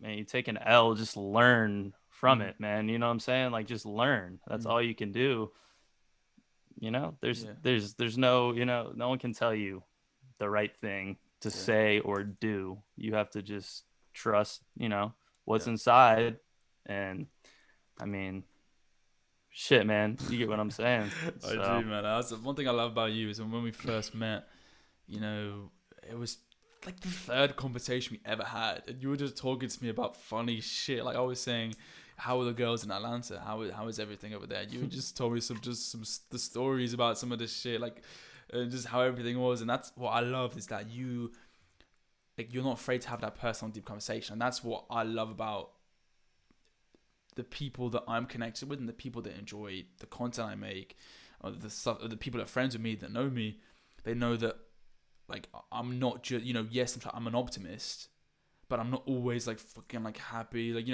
S2: man, you take an L, just learn from it, man. You know what I'm saying? Like just learn. That's all you can do. There's no, no one can tell you the right thing to say or do. You have to just trust, what's inside. And I mean, shit, man, you get what I'm saying.
S1: I do, man. That's one thing I love about you is when we first met, it was like the third conversation we ever had, and you were just talking to me about funny shit. Like I was saying, how are the girls in Atlanta? How is everything over there? You just told me some the stories about some of this shit, like just how everything was. And that's what I love, is that you're not afraid to have that personal, deep conversation. And that's what I love about the people that I'm connected with and the people that enjoy the content I make, or the people that are friends with me that know me. They know that, like, I'm not just, yes, I'm an optimist, but I'm not always like fucking like happy. Like,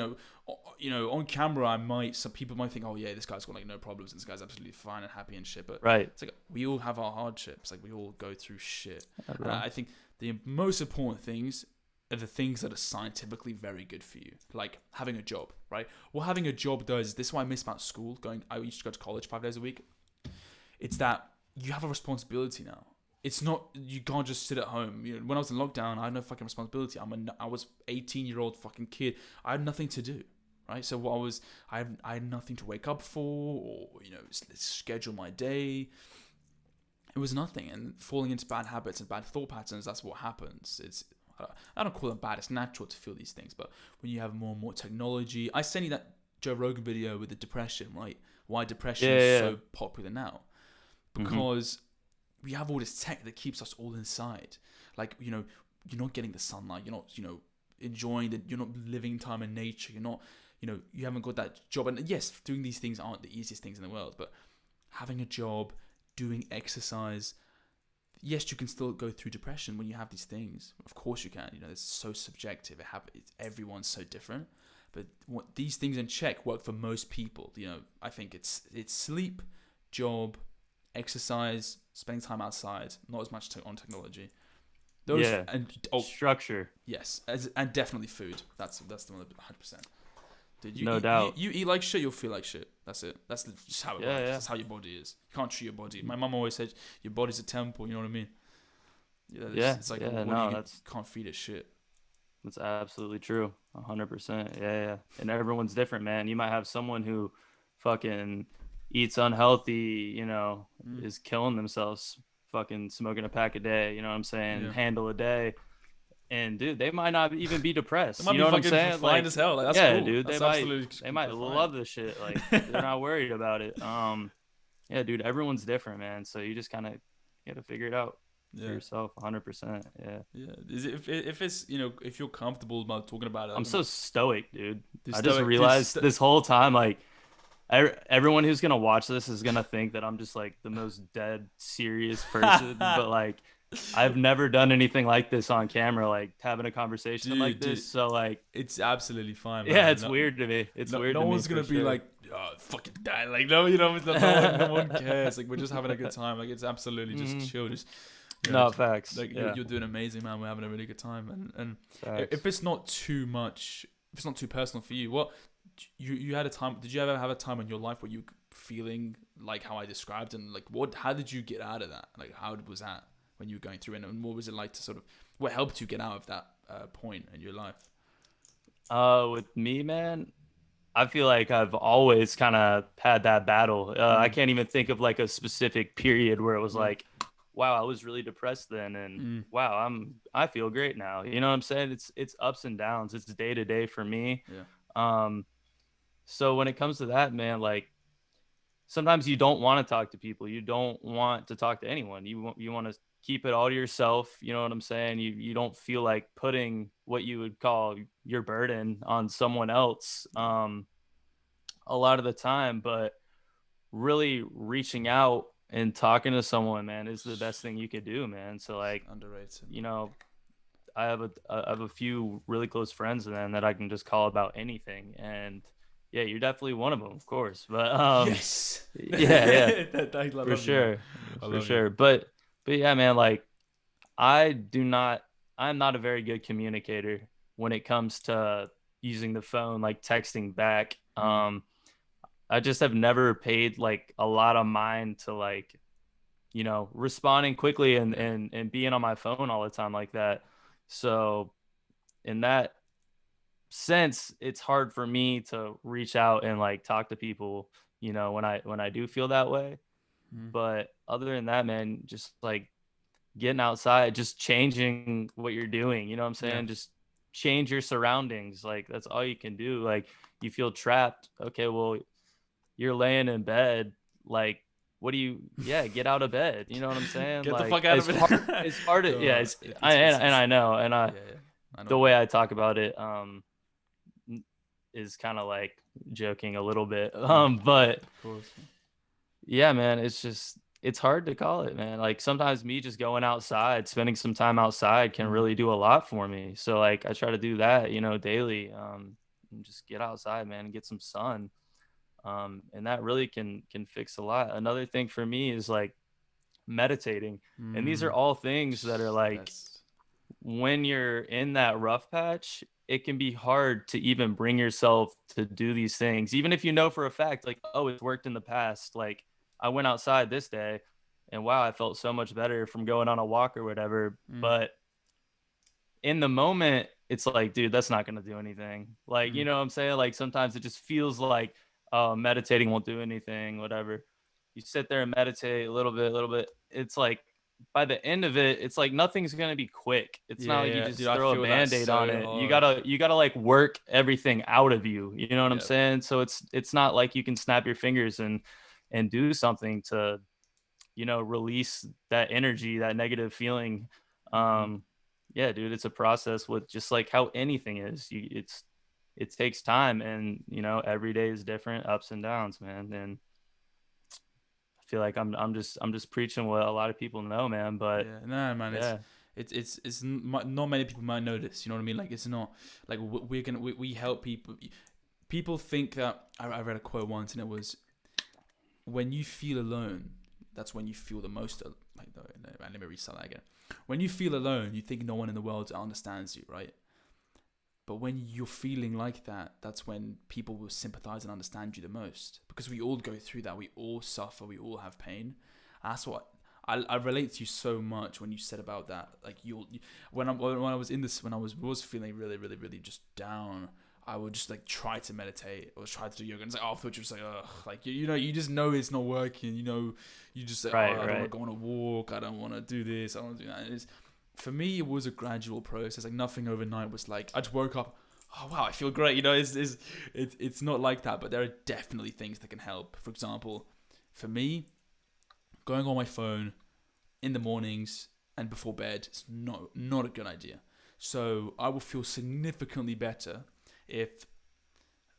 S1: on camera, some people might think, oh yeah, this guy's got like no problems and this guy's absolutely fine and happy and shit. But it's like, we all have our hardships. Like we all go through shit. And I think the most important things are the things that are scientifically very good for you. Like having a job, right? What having a job does, this is why I miss about school. I used to go to college 5 days a week. It's that you have a responsibility now. It's not, you can't just sit at home. When I was in lockdown, I had no fucking responsibility. I was 18-year-old fucking kid. I had nothing to do, right? So I had nothing to wake up for, or schedule my day. It was nothing, and falling into bad habits and bad thought patterns. That's what happens. I don't call them bad. It's natural to feel these things, but when you have more and more technology, I sent you that Joe Rogan video with the depression, right? Why depression is so popular now? Because we have all this tech that keeps us all inside. Like, you're not getting the sunlight. You're not, enjoying you're not living time in nature. You're not, you haven't got that job. And yes, doing these things aren't the easiest things in the world, but having a job, doing exercise, yes, you can still go through depression when you have these things. Of course you can. It's so subjective. Everyone's so different. But these things in check work for most people. I think it's sleep, job, exercise, spending time outside, not as much on technology. And
S2: structure.
S1: Yes, and definitely food. That's the 100%. Dude,
S2: no doubt.
S1: You eat like shit, you'll feel like shit. That's it. That's just how it works. Yeah. That's how your body is. You can't treat your body. My mum always said your body's a temple. You know what I mean? It's like you can't feed it shit.
S2: That's absolutely true. 100%. Yeah. And everyone's different, man. You might have someone who fucking eats unhealthy, is killing themselves, fucking smoking a pack a day, you know what I'm saying? Handle a day. And dude, they might not even be depressed.
S1: They might
S2: you know
S1: be
S2: what I'm saying?
S1: Fine as hell. Like, that's cool.
S2: Dude,
S1: that's
S2: they might love this shit. Like they're not worried about it. Yeah, dude, everyone's different, man. So you just kind of got to figure it out for yourself. 100%.
S1: Yeah. Is it, if it's if you're comfortable about talking about it?
S2: I'm so stoic, dude. I just realized this whole time, like, everyone who's gonna watch this is gonna think that I'm just like the most dead serious person, but like I've never done anything like this on camera, like having a conversation like this. So like,
S1: it's absolutely fine, man.
S2: Yeah, it's weird to me. It's weird.
S1: No one's gonna be like, oh, fucking die. Like no one cares. Like we're just having a good time. Like it's absolutely just chill. Just
S2: facts.
S1: Like you're doing amazing, man. We're having a really good time. And if it's not too much, if it's not too personal for you, what? You had a time. Did you ever have a time in your life where you were feeling like how I described, and like how did you get out of that? Like how was that when you were going through it, and what was it like to sort of what helped you get out of that point in your life?
S2: With me, man, I feel like I've always kind of had that battle. I can't even think of like a specific period where it was like wow, I was really depressed then, and wow, I feel great now. You know what I'm saying? It's ups and downs. It's day to day for me.
S1: Yeah.
S2: So when it comes to that, man, like sometimes you don't want to talk to people. You don't want to talk to anyone. You want to keep it all to yourself. You know what I'm saying? You don't feel like putting what you would call your burden on someone else a lot of the time, but really reaching out and talking to someone, man, is the best thing you could do, man. So like,
S1: Underrated.
S2: you know, I have a few really close friends then that I can just call about anything, and yeah, you're definitely one of them, of course. But
S1: Yes.
S2: yeah,
S1: I
S2: for
S1: love you, man.
S2: sure,
S1: I
S2: for
S1: love you.
S2: sure. But yeah, man, like I do not, I'm not a very good communicator when it comes to using the phone, like texting back. I just have never paid like a lot of mind to like, responding quickly and
S1: Yeah.
S2: and being on my phone all the time like that. So in that sense, it's hard for me to reach out and like talk to people, when I do feel that way. But other than that, man, just like getting outside, just changing what you're doing, you know what I'm
S1: Yeah.
S2: saying? Just change your surroundings. Like that's all you can do. Like you feel trapped. Okay, well, you're laying in bed. Like, what do you, yeah, get out of bed. You know what I'm saying?
S1: Get the
S2: Like
S1: fuck out of it.
S2: it's hard to, yeah,
S1: God,
S2: it's, and I know,
S1: yeah, yeah. I know
S2: the
S1: what you
S2: way
S1: mean.
S2: I talk about it, is kind of like joking a little bit. But
S1: Of course.
S2: yeah, man, it's hard to call it, man. Like sometimes me just going outside, spending some time outside can really do a lot for me. So like I try to do that, daily. And just get outside, man, and get some sun. And that really can fix a lot. Another thing for me is like meditating. And these are all things that are like
S1: Best.
S2: when you're in that rough patch, it can be hard to even bring yourself to do these things, even if you know for a fact, like, oh, it's worked in the past. Like, I went outside this day and wow, I felt so much better from going on a walk or whatever. But in the moment, it's like, dude, that's not going to do anything. Like, you know what I'm saying? Like, sometimes it just feels like meditating won't do anything, whatever. You sit there and meditate a little bit. It's like, by the end of it, it's like nothing's gonna be quick. It's not like you
S1: Yeah, dude,
S2: just
S1: I
S2: throw a
S1: feel that
S2: band-aid on
S1: so
S2: it. You
S1: hard.
S2: gotta like work everything out of you. You know what I'm
S1: Yeah.
S2: saying? So it's not like you can snap your fingers and do something to, release that energy, that negative feeling. Yeah, dude, it's a process with just like how anything is. It takes time, and every day is different, ups and downs, man. And I feel like I'm just preaching what a lot of people know, man. But
S1: Yeah, no, man,
S2: yeah,
S1: not many people might know this. You know what I mean? Like, it's not like we help people. People think that I read a quote once, and it was, when you feel alone, that's when you feel the most. Like, no, let me restart that again. When you feel alone, you think no one in the world understands you, right? But when you're feeling like that, that's when people will sympathize and understand you the most. Because we all go through that. We all suffer. We all have pain. That's what I relate to you so much when you said about that. Like when I was in this, when I was feeling really, really, really just down, I would just like try to meditate or try to do yoga, and it's like afterwards you're just like, ugh, like you just know it's not working. You just say, oh, I don't want to go on a walk. I don't want to do this. I don't want to do that. And for me, it was a gradual process. Like nothing overnight was like I just woke up. Oh wow, I feel great. It's not like that. But there are definitely things that can help. For example, for me, going on my phone in the mornings and before bed is not a good idea. So I will feel significantly better if,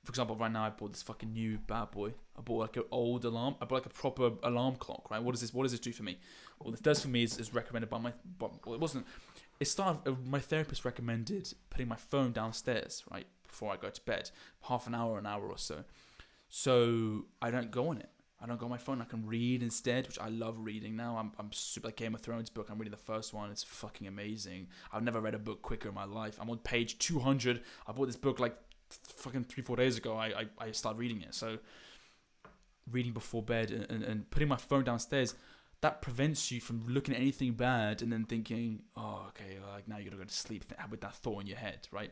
S1: for example, right now I bought this fucking new bad boy. I bought like an old alarm. I bought like a proper alarm clock, right? What does this do for me? What it does for me is recommended by it wasn't. It started. My therapist recommended putting my phone downstairs, right, before I go to bed, half an hour or so. So I don't go on it. I don't go on my phone. I can read instead, which I love reading now. I'm super like Game of Thrones book. I'm reading the first one. It's fucking amazing. I've never read a book quicker in my life. I'm on page 200. I bought this book like fucking 3-4 days ago. I started reading it. So reading before bed and putting my phone downstairs, that prevents you from looking at anything bad and then thinking, oh, okay, like now you're gonna go to sleep with that thought in your head, right?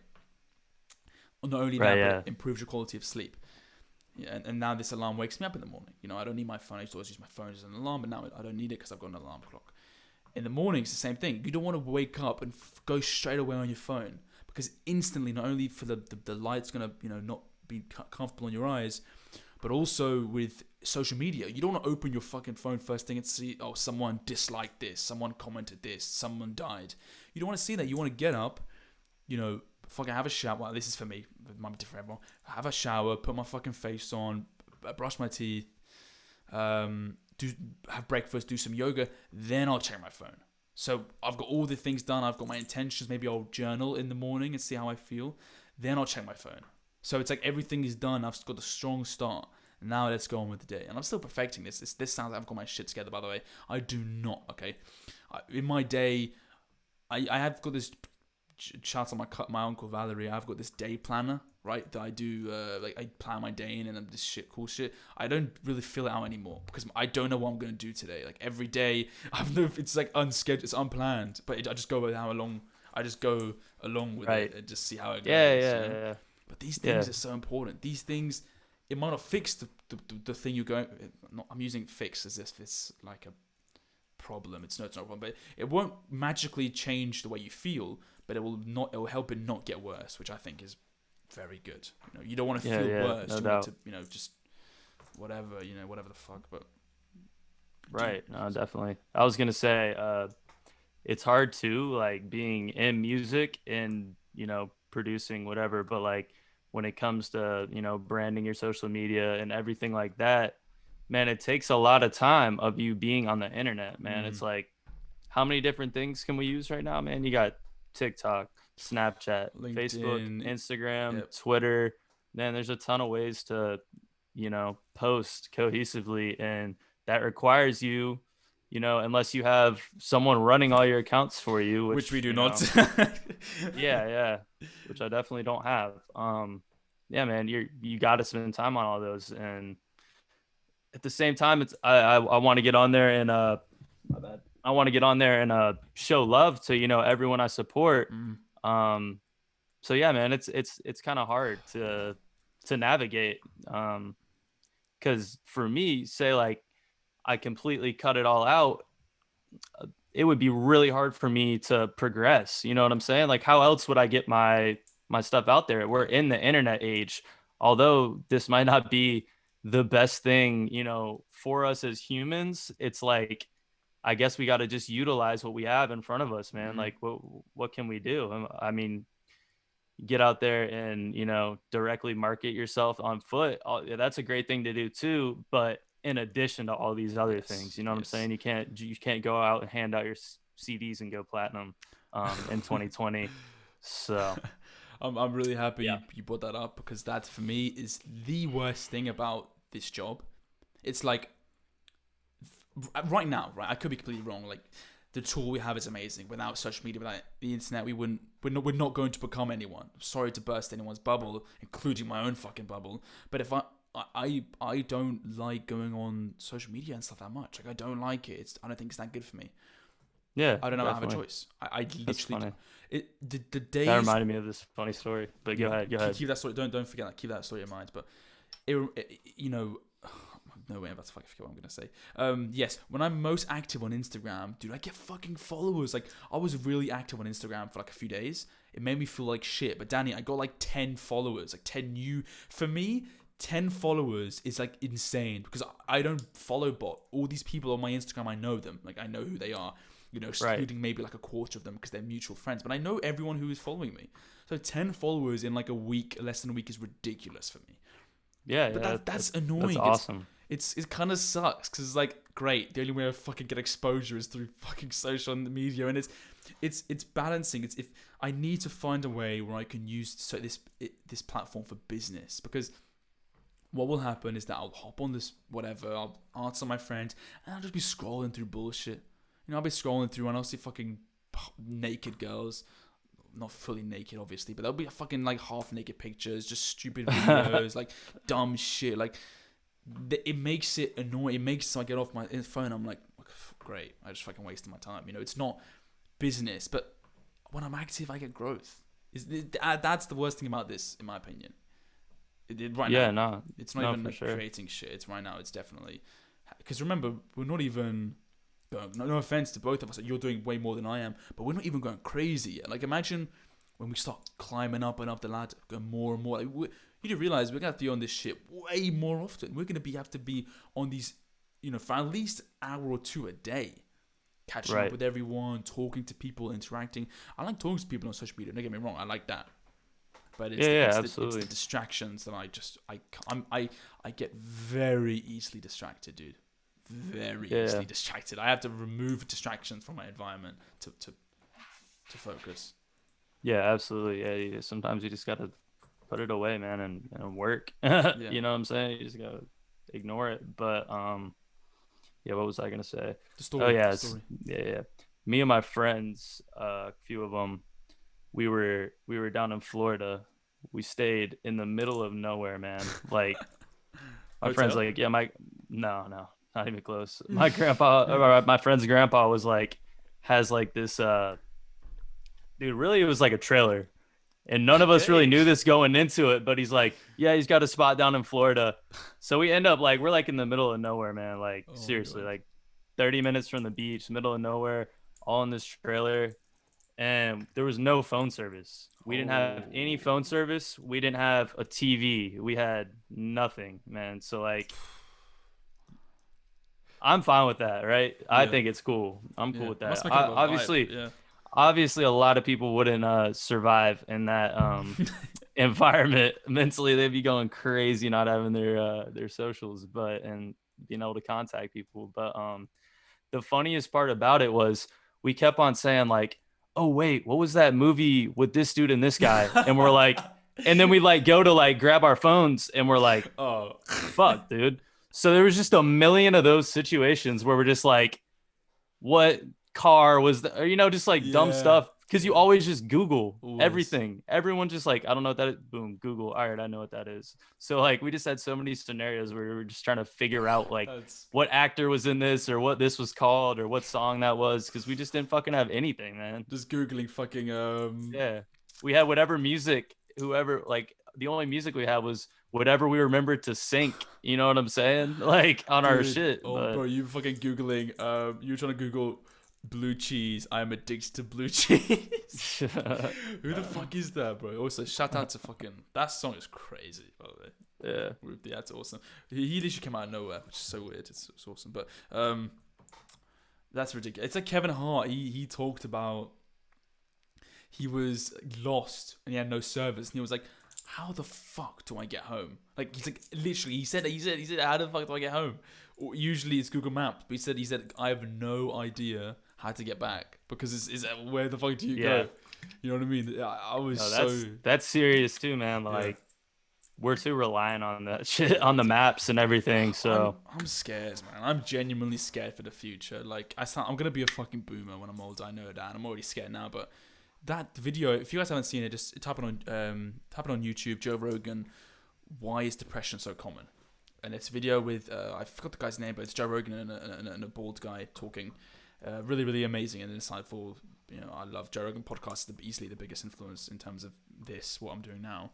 S1: Not only that, but it improves your quality of sleep. Yeah, and now this alarm wakes me up in the morning. I don't need my phone. I used to always use my phone as an alarm, but now I don't need it because I've got an alarm clock. in the morning, it's the same thing. You don't want to wake up and go straight away on your phone, because instantly, not only for the light's gonna not be comfortable on your eyes, but also with social media, you don't want to open your fucking phone first thing and see, oh, someone disliked this, someone commented this, someone died. You don't want to see that. You want to get up, fucking have a shower. Well, this is for me. It might be different for everyone. Have a shower, put my fucking face on, brush my teeth, have breakfast, do some yoga, then I'll check my phone. So I've got all the things done. I've got my intentions. Maybe I'll journal in the morning and see how I feel. Then I'll check my phone. So it's like everything is done. I've got a strong start. Now let's go on with the day. And I'm still perfecting this. This sounds like I've got my shit together, by the way. I do not, okay? In my day, I have got this, shout out my uncle Valerie, I've got this day planner, right? That I do, I plan my day in and this cool shit. I don't really fill it out anymore because I don't know what I'm going to do today. Like every day, it's like unscheduled, it's unplanned. But I just go along with it and just see how it goes.
S2: Yeah.
S1: But these things are so important. These things, it might not fix the thing you're going. I'm using fix as if it's like a problem. It's not a problem, but it won't magically change the way you feel. But it will help it not get worse, which I think is very good. You don't want to feel worse.
S2: No
S1: you
S2: doubt.
S1: want to, just whatever the fuck. But
S2: right, no, definitely. I was gonna say, it's hard too, like being in music and producing whatever, but like when it comes to branding your social media and everything like that, man, it takes a lot of time of you being on the internet, man. It's like, how many different things can we use right now, man? You got TikTok, Snapchat, LinkedIn, Facebook, Instagram, Twitter. Then there's a ton of ways to post cohesively, and that requires you, unless you have someone running all your accounts for you,
S1: which we do not.
S2: yeah, which I definitely don't have. Yeah, man, you got to spend time on all those, and at the same time, it's I want to get on there and my bad. I want to get on there and show love to everyone I support. So yeah, man, it's kind of hard to navigate, because for me, say like I completely cut it all out, it would be really hard for me to progress. You know what I'm saying? Like, how else would I get my stuff out there? We're in the internet age. Although this might not be the best thing, for us as humans, it's like, I guess we got to just utilize what we have in front of us, man. Like, what can we do? I mean, get out there and, directly market yourself on foot. That's a great thing to do too. But in addition to all these other things, what I'm saying? You can't go out and hand out your CDs and go platinum in 2020. So
S1: I'm really happy you brought that up, because that for me is the worst thing about this job. It's like, right now, right? I could be completely wrong. Like, the tool we have is amazing. Without social media, without the internet, we're not going to become anyone. I'm sorry to burst anyone's bubble, including my own fucking bubble. But if I don't like going on social media and stuff that much. Like, I don't like it. I don't think it's that good for me.
S2: Yeah,
S1: I don't know. Definitely. I have a choice. I literally. The days.
S2: That reminded me of this funny story. But go ahead.
S1: Keep that story. Don't forget that. Keep that story in mind. But no way, I'm about to fucking forget what I'm going to say. Yes, when I'm most active on Instagram, dude, I get fucking followers. Like, I was really active on Instagram for like a few days. It made me feel like shit. But Danny, I got like 10 followers, like 10 new. For me, 10 followers is like insane, because I don't follow bot. All these people on my Instagram, I know them. Like, I know who they are, excluding maybe like a quarter of them because they're mutual friends. But I know everyone who is following me. So 10 followers in like a week, less than a week, is ridiculous for me.
S2: Yeah,
S1: but that's annoying.
S2: That's awesome.
S1: It kind of sucks, because it's like, great, the only way I fucking get exposure is through fucking social media, and it's balancing. It's, if I need to find a way where I can use this platform for business, because what will happen is that I'll hop on this whatever, I'll answer my friends, and I'll just be scrolling through bullshit. I'll be scrolling through and I'll see fucking naked girls. Not fully naked, obviously, but there'll be fucking like half naked pictures, just stupid videos, like dumb shit. Like, it makes it annoying. It makes so I get off my phone, I'm like, great, I just fucking wasted my time. It's not business, but when I'm active, I get growth. That's the worst thing about this, in my opinion. Now, it's not even creating shit. It's right now. It's definitely, because remember, we're not even going, no offense to both of us, like, you're doing way more than I am, but we're not even going crazy yet. Like, imagine when we start climbing up and up the ladder, going more and more. Like, you do realize we're gonna have to be on this shit way more often. We're gonna have to be on these, for at least an hour or two a day, catching up with everyone, talking to people, interacting. I like talking to people on social media. Don't get me wrong, I like that. But it's the distractions that I get very easily distracted, dude. Very easily distracted. I have to remove distractions from my environment to focus.
S2: Yeah, absolutely. Yeah, sometimes you just gotta put it away, man, and work. You know what I'm saying? You just gotta ignore it. But yeah, what was I gonna say?
S1: The story.
S2: Oh yeah, yeah. Me and my friends, a few of them, we were down in Florida. We stayed in the middle of nowhere, man. Like my friend's like, yeah, no, not even close. My grandpa, my friend's grandpa was like, has like this, dude, really it was like a trailer. And none of us really knew this going into it, but he's like, yeah, he's got a spot down in Florida. So we end up like, we're like in the middle of nowhere, man. Like seriously, like 30 minutes from the beach, middle of nowhere, all in this trailer. And there was no phone service. We didn't have any phone service. We didn't have a TV. We had nothing, man. So like, I'm fine with that, right? Yeah. I think it's cool. I'm cool with that. Obviously, a lot of people wouldn't survive in that environment. Mentally, they'd be going crazy not having their socials, and being able to contact people. But the funniest part about it was we kept on saying like, oh wait, what was that movie with this dude and this guy? And we're like, and then we like go to like grab our phones and we're like, oh fuck, dude. So there was just a million of those situations where we're just like, what car was the, just like dumb stuff. Cause you always just Google everything. Everyone just like, I don't know what that is. Boom, Google. All right, I know what that is. So like we just had so many scenarios where we were just trying to figure out like what actor was in this or what this was called or what song that was. Cause we just didn't fucking have anything, man.
S1: Just Googling fucking
S2: Yeah. We had whatever music, like the only music we had was whatever we remembered to sync. You know what I'm saying? Like on our shit.
S1: Oh, bro, you fucking Googling, you were trying to Google blue cheese. I'm addicted to blue cheese. Who the fuck is that, bro? Also, shout out to fucking that song is crazy, by the way.
S2: Yeah,
S1: that's awesome. He literally came out of nowhere, which is so weird. It's awesome, but that's ridiculous. It's like Kevin Hart. He talked about he was lost and he had no service, and he was like, "How the fuck do I get home?" Like he's like literally he said, "How the fuck do I get home?" Or usually it's Google Maps, but he said, "I have no idea how to get back because is where the fuck do you go?" You know what I mean? I was
S2: that's serious too, man. Like we're too reliant on that shit on the maps and everything. So
S1: I'm scared, man. I'm genuinely scared for the future. Like I'm gonna be a fucking boomer when I'm older. I know that. And I'm already scared now, but that video, if you guys haven't seen it, just type it on YouTube. Joe Rogan. Why is depression so common? And it's a video with I forgot the guy's name, but it's Joe Rogan and a bald guy talking. Really, really amazing and insightful. I love Joe Rogan Podcast. It's easily the biggest influence in terms of what I'm doing now.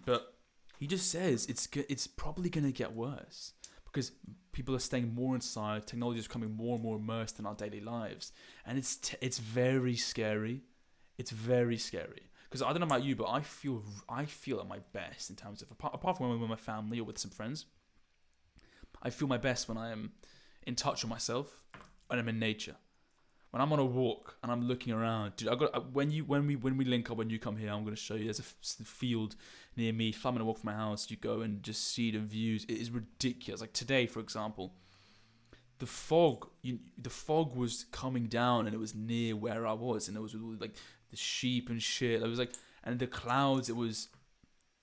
S1: But he just says it's probably going to get worse because people are staying more inside. Technology is becoming more and more immersed in our daily lives, and it's very scary. It's very scary because I don't know about you, but I feel at my best in terms of apart from when I'm with my family or with some friends. I feel my best when I am in touch with myself, when I'm in nature, when I'm on a walk and I'm looking around. Dude, when we link up, when you come here, I'm gonna show you. There's a field near me. If I'm gonna walk from my house, you go and just see the views. It is ridiculous. Like today, for example, the fog was coming down and it was near where I was, and it was like the sheep and shit. It was like, and the clouds. It was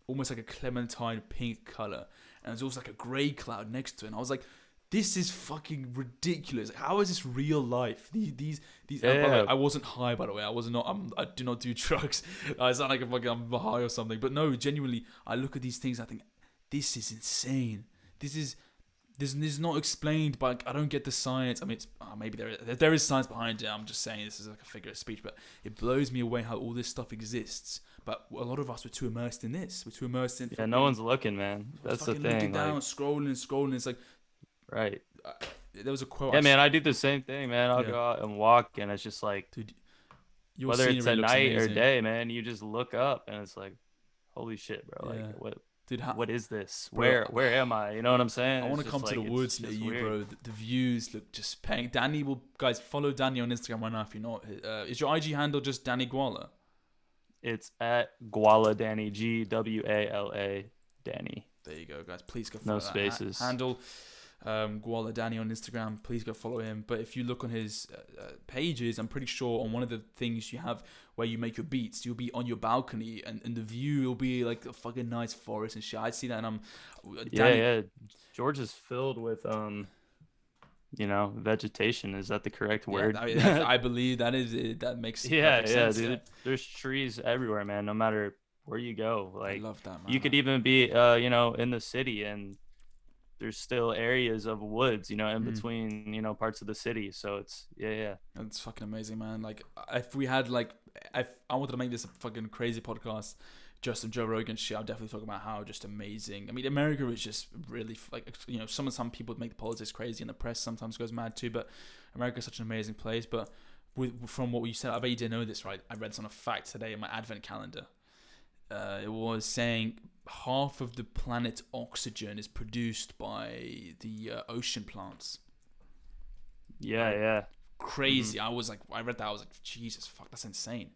S1: almost like a clementine pink color. And there's also like a grey cloud next to it. And I was like, this is fucking ridiculous. How is this real life? These. I wasn't high, by the way. I do not do drugs. I sound like I'm high or something. But no, genuinely, I look at these things. I think this is insane. This is not explained by. I don't get the science. I mean, maybe there is science behind it. I'm just saying this is like a figure of speech. But it blows me away how all this stuff exists. But a lot of us were too immersed in this. We're too immersed in.
S2: No one's looking, man. That's the thing.
S1: Looking down, scrolling. It's like,
S2: right.
S1: there was a quote.
S2: Yeah, man, I do the same thing, man. I'll go out and walk, and it's just like,
S1: Dude, your
S2: whether it's
S1: scenery
S2: at
S1: looks
S2: night or
S1: amazing.
S2: day, man, you just look up, and it's like, holy shit, bro.
S1: Yeah.
S2: Like, what?
S1: Dude,
S2: What is this?
S1: Bro,
S2: Where am I? You know what I'm saying?
S1: I want
S2: It's
S1: to come
S2: just
S1: to
S2: like,
S1: the woods
S2: it's
S1: near
S2: just
S1: you,
S2: weird.
S1: bro. The views look just paying. Danny will, guys, follow Danny on Instagram right now if you're not. Is your IG handle just Danny Gwala?
S2: It's at Gwala Danny, Gwala Danny.
S1: There you go, guys. Please go follow
S2: No
S1: that
S2: spaces.
S1: handle. Gwala Danny on Instagram. Please go follow him. But if you look on his pages, I'm pretty sure on one of the things you have where you make your beats, you'll be on your balcony and the view will be like a fucking nice forest and shit. I see that and I'm Danny,
S2: Yeah. George is filled with vegetation. Is that the correct word?
S1: I believe that is it. That makes perfect sense.
S2: Dude. There's trees everywhere, man. No matter where you go. Like,
S1: I love that, man.
S2: you could even be in the city, and there's still areas of woods, in between, parts of the city. So it's
S1: It's fucking amazing, man. Like, if we had I wanted to make this a fucking crazy podcast, just some Joe Rogan shit, I'll definitely talk about how just amazing. I mean, America is just really some people make the politics crazy and the press sometimes goes mad too, but America is such an amazing place. But from what you said, I bet you didn't know this, right? I read this on a fact today in my advent calendar. It was saying half of the planet's oxygen is produced by the ocean plants.
S2: Yeah.
S1: Crazy. I read that. I was like, Jesus, fuck, that's insane.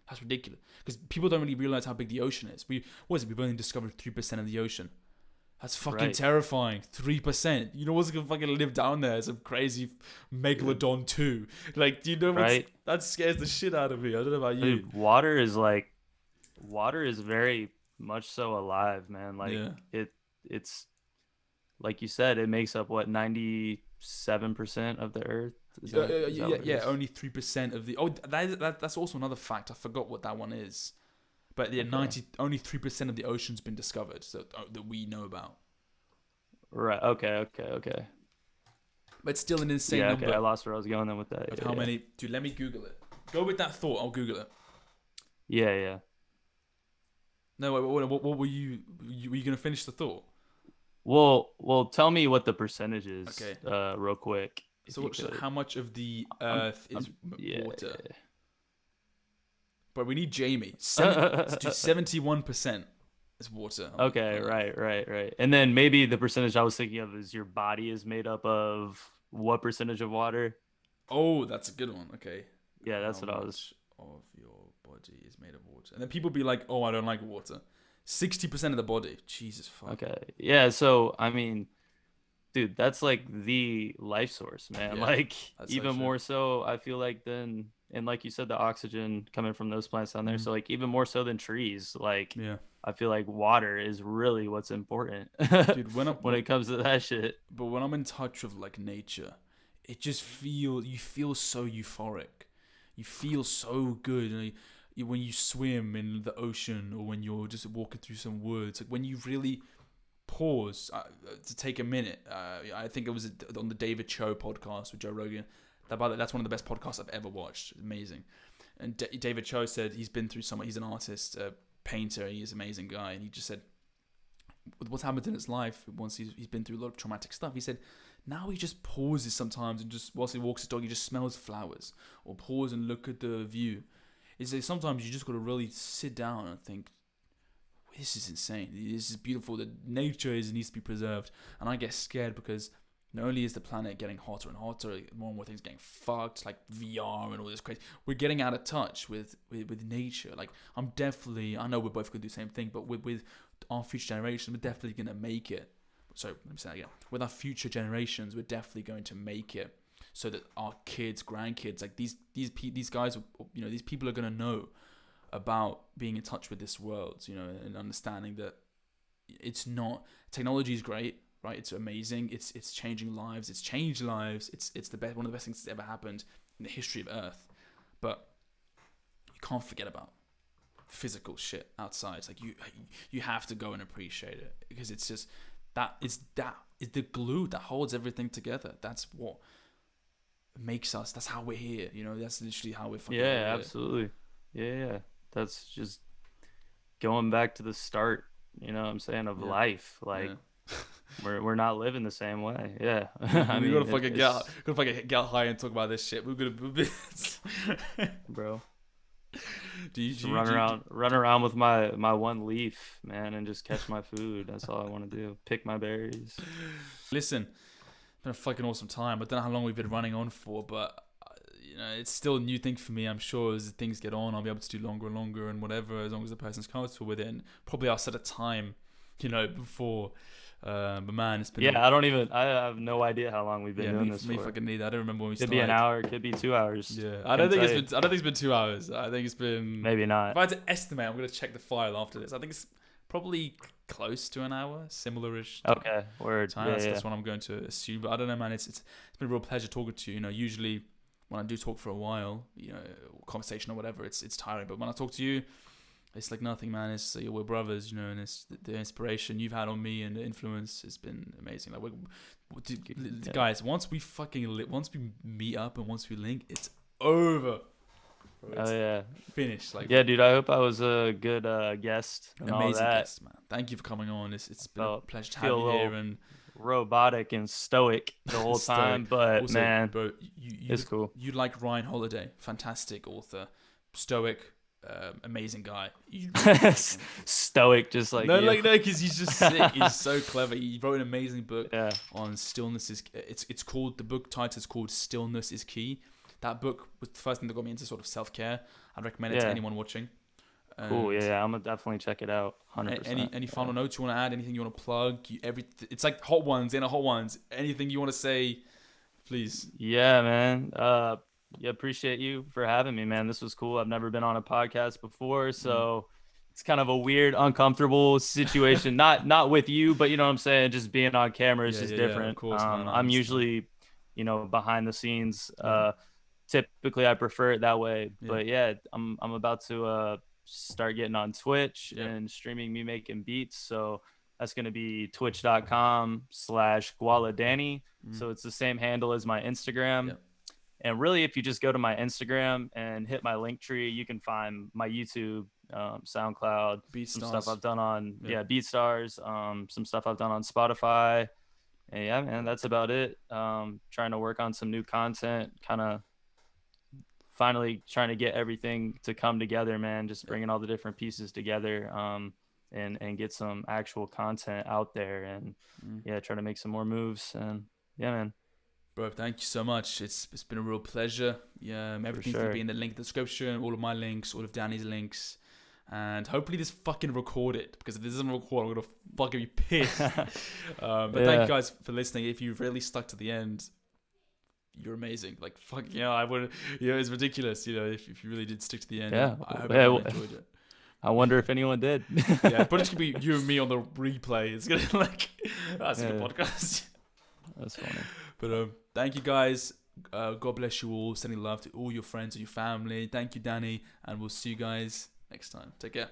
S1: That's ridiculous. Because people don't really realize how big the ocean is. We've only discovered 3% of the ocean. That's fucking terrifying. 3%. You know what's gonna fucking live down there? Some crazy megalodon 2. Like, do you know that scares the shit out of me? I don't know about you.
S2: Dude, water is very much so alive, man. Like, it's like you said, it makes up what, 97% of the earth.
S1: Only 3% of the. Oh, that's also another fact. I forgot what that one is. But only 3% of the ocean's been discovered, so that we know about.
S2: Right. Okay.
S1: But still an insane number.
S2: I lost where I was going then with that.
S1: How many? Dude, let me Google it. Go with that thought. I'll Google it.
S2: Yeah.
S1: No, wait, what were you? Were you gonna finish the thought?
S2: Well, tell me what the percentage is.
S1: Okay.
S2: Real quick.
S1: So how much of the Earth is water? But we need Jamie. 71% is water.
S2: Okay, right. And then maybe the percentage I was thinking of is your body is made up of what percentage of water?
S1: Oh, that's a good one. Okay.
S2: Yeah, that's what I was.
S1: Of your body is made of water, and then people be like, "Oh, I don't like water." 60% of the body. Jesus fuck.
S2: Okay. Yeah. So I mean, dude, that's like the life source, man.
S1: Yeah,
S2: like even more so, I feel like than, and like you said, the oxygen coming from those plants down there. So like even more so than trees, like I feel like water is really what's important,
S1: dude. When
S2: it comes to that shit.
S1: But when I'm in touch with like nature, it just you feel so euphoric. You feel so good when you swim in the ocean or when you're just walking through some woods. Like when you really pause to take a minute. I think it was on the David Cho podcast with Joe Rogan. That's one of the best podcasts I've ever watched. Amazing. And David Cho said he's been through he's an artist, a painter. He's an amazing guy. And he just said, with what's happened in his life, once he's been through a lot of traumatic stuff, he said, now he just pauses sometimes and just whilst he walks his dog, he just smells flowers or pause and look at the view. He says sometimes you just got to really sit down and think, this is insane. This is beautiful. The nature needs to be preserved. And I get scared because not only is the planet getting hotter and hotter, more and more things getting fucked, like VR and all this crazy. We're getting out of touch with nature. Like I know we're both going to do the same thing, but with our future generations, we're definitely going to make it. So let me say that again. With our future generations, we're definitely going to make it so that our kids, grandkids, like these guys, these people are going to know about being in touch with this world, and understanding that it's not, technology is great, right? It's amazing. It's changing lives. It's changed lives. It's the best, one of the best things that's ever happened in the history of Earth. But you can't forget about physical shit outside. It's like you have to go and appreciate it because it's just that is the glue that holds everything together. That's what makes us. That's how we're here. That's literally how we're fucking here.
S2: Absolutely. Yeah. That's just going back to the start, of life. Like we're not living the same way. Yeah.
S1: I
S2: I
S1: mean,
S2: mean,
S1: gotta fucking get high and talk about this shit. We're gonna,
S2: bro.
S1: do you,
S2: Just
S1: do you, do you,
S2: run around with my one leaf, man, and just catch my food. That's all I want to do. Pick my berries.
S1: Listen, it's been a fucking awesome time. I don't know how long we've been running on for, but it's still a new thing for me. I'm sure as things get on, I'll be able to do longer and longer and whatever, as long as the person's comfortable with it. And probably I'll set a time, before. But man, it's been.
S2: Yeah, I have no idea how long we've been doing this
S1: me
S2: for.
S1: fucking neither. I don't remember when we
S2: Could
S1: started.
S2: be an hour, could be 2 hours.
S1: Yeah, I don't think it's been 2 hours. I think it's been
S2: maybe not.
S1: If I had to estimate, I'm gonna check the file after this. I think it's probably close to an hour, similar-ish.
S2: Okay, word.
S1: Time.
S2: Yeah,
S1: That's what I'm going to assume. But I don't know, man. It's been a real pleasure talking to you. Usually when I do talk for a while, conversation or whatever, it's tiring. But when I talk to you, it's like nothing, man. It's we're brothers, and it's the inspiration you've had on me and the influence has been amazing. Like, guys, once we meet up and once we link, it's over.
S2: Oh yeah,
S1: finished. Like,
S2: yeah, dude. I hope I was a good guest. And
S1: amazing
S2: all that.
S1: guest, man. Thank you for coming on. It's been a pleasure to have
S2: feel
S1: you here. And
S2: robotic and stoic the whole time, but also, man,
S1: bro,
S2: it's cool.
S1: You like Ryan Holiday, fantastic author, stoic. Amazing guy.
S2: Stoic, just like
S1: no, because he's just sick. He's so clever. He wrote an amazing book on stillness. It's called, the book title is called Stillness is Key. That book was the first thing that got me into sort of self-care. I'd recommend it to anyone watching.
S2: Cool. Yeah, I'm gonna definitely check it out. 100%.
S1: Any final notes you want to add? Anything you want to plug? It's like hot ones. Anything you want to say, please.
S2: Yeah, man. Yeah, appreciate you for having me, man. This was cool. I've never been on a podcast before, so it's kind of a weird, uncomfortable situation. Not with you, but you know what I'm saying. Just being on camera is just different.
S1: Of course, man,
S2: I'm usually, behind the scenes. Typically, I prefer it that way. But yeah, I'm about to start getting on Twitch and streaming me making beats. So that's gonna be twitch.com/Gwala Danny. So it's the same handle as my Instagram.
S1: Yep.
S2: And really, if you just go to my Instagram and hit my link tree, you can find my YouTube, SoundCloud, stuff I've done on BeatStars, some stuff I've done on Spotify. And yeah, man, that's about it. Trying to work on some new content, kind of finally trying to get everything to come together, man. Just bringing all the different pieces together, and get some actual content out there, and try to make some more moves. And yeah, man.
S1: Bro, thank you so much. It's been a real pleasure. Yeah, everything will be in the link description. All of my links, all of Danny's links, and hopefully this fucking recorded. Because if this doesn't record, I'm gonna fucking be pissed. But thank you guys for listening. If you really stuck to the end, you're amazing. Like fuck yeah, I would. It's ridiculous. If you really did stick to the end.
S2: Yeah,
S1: I hope everyone enjoyed it.
S2: I wonder if anyone did.
S1: Yeah, but it's gonna be you and me on the replay. It's gonna that's a good podcast.
S2: That's funny.
S1: But thank you guys. God bless you all. Sending love to all your friends and your family. Thank you, Danny, and we'll see you guys next time. Take care.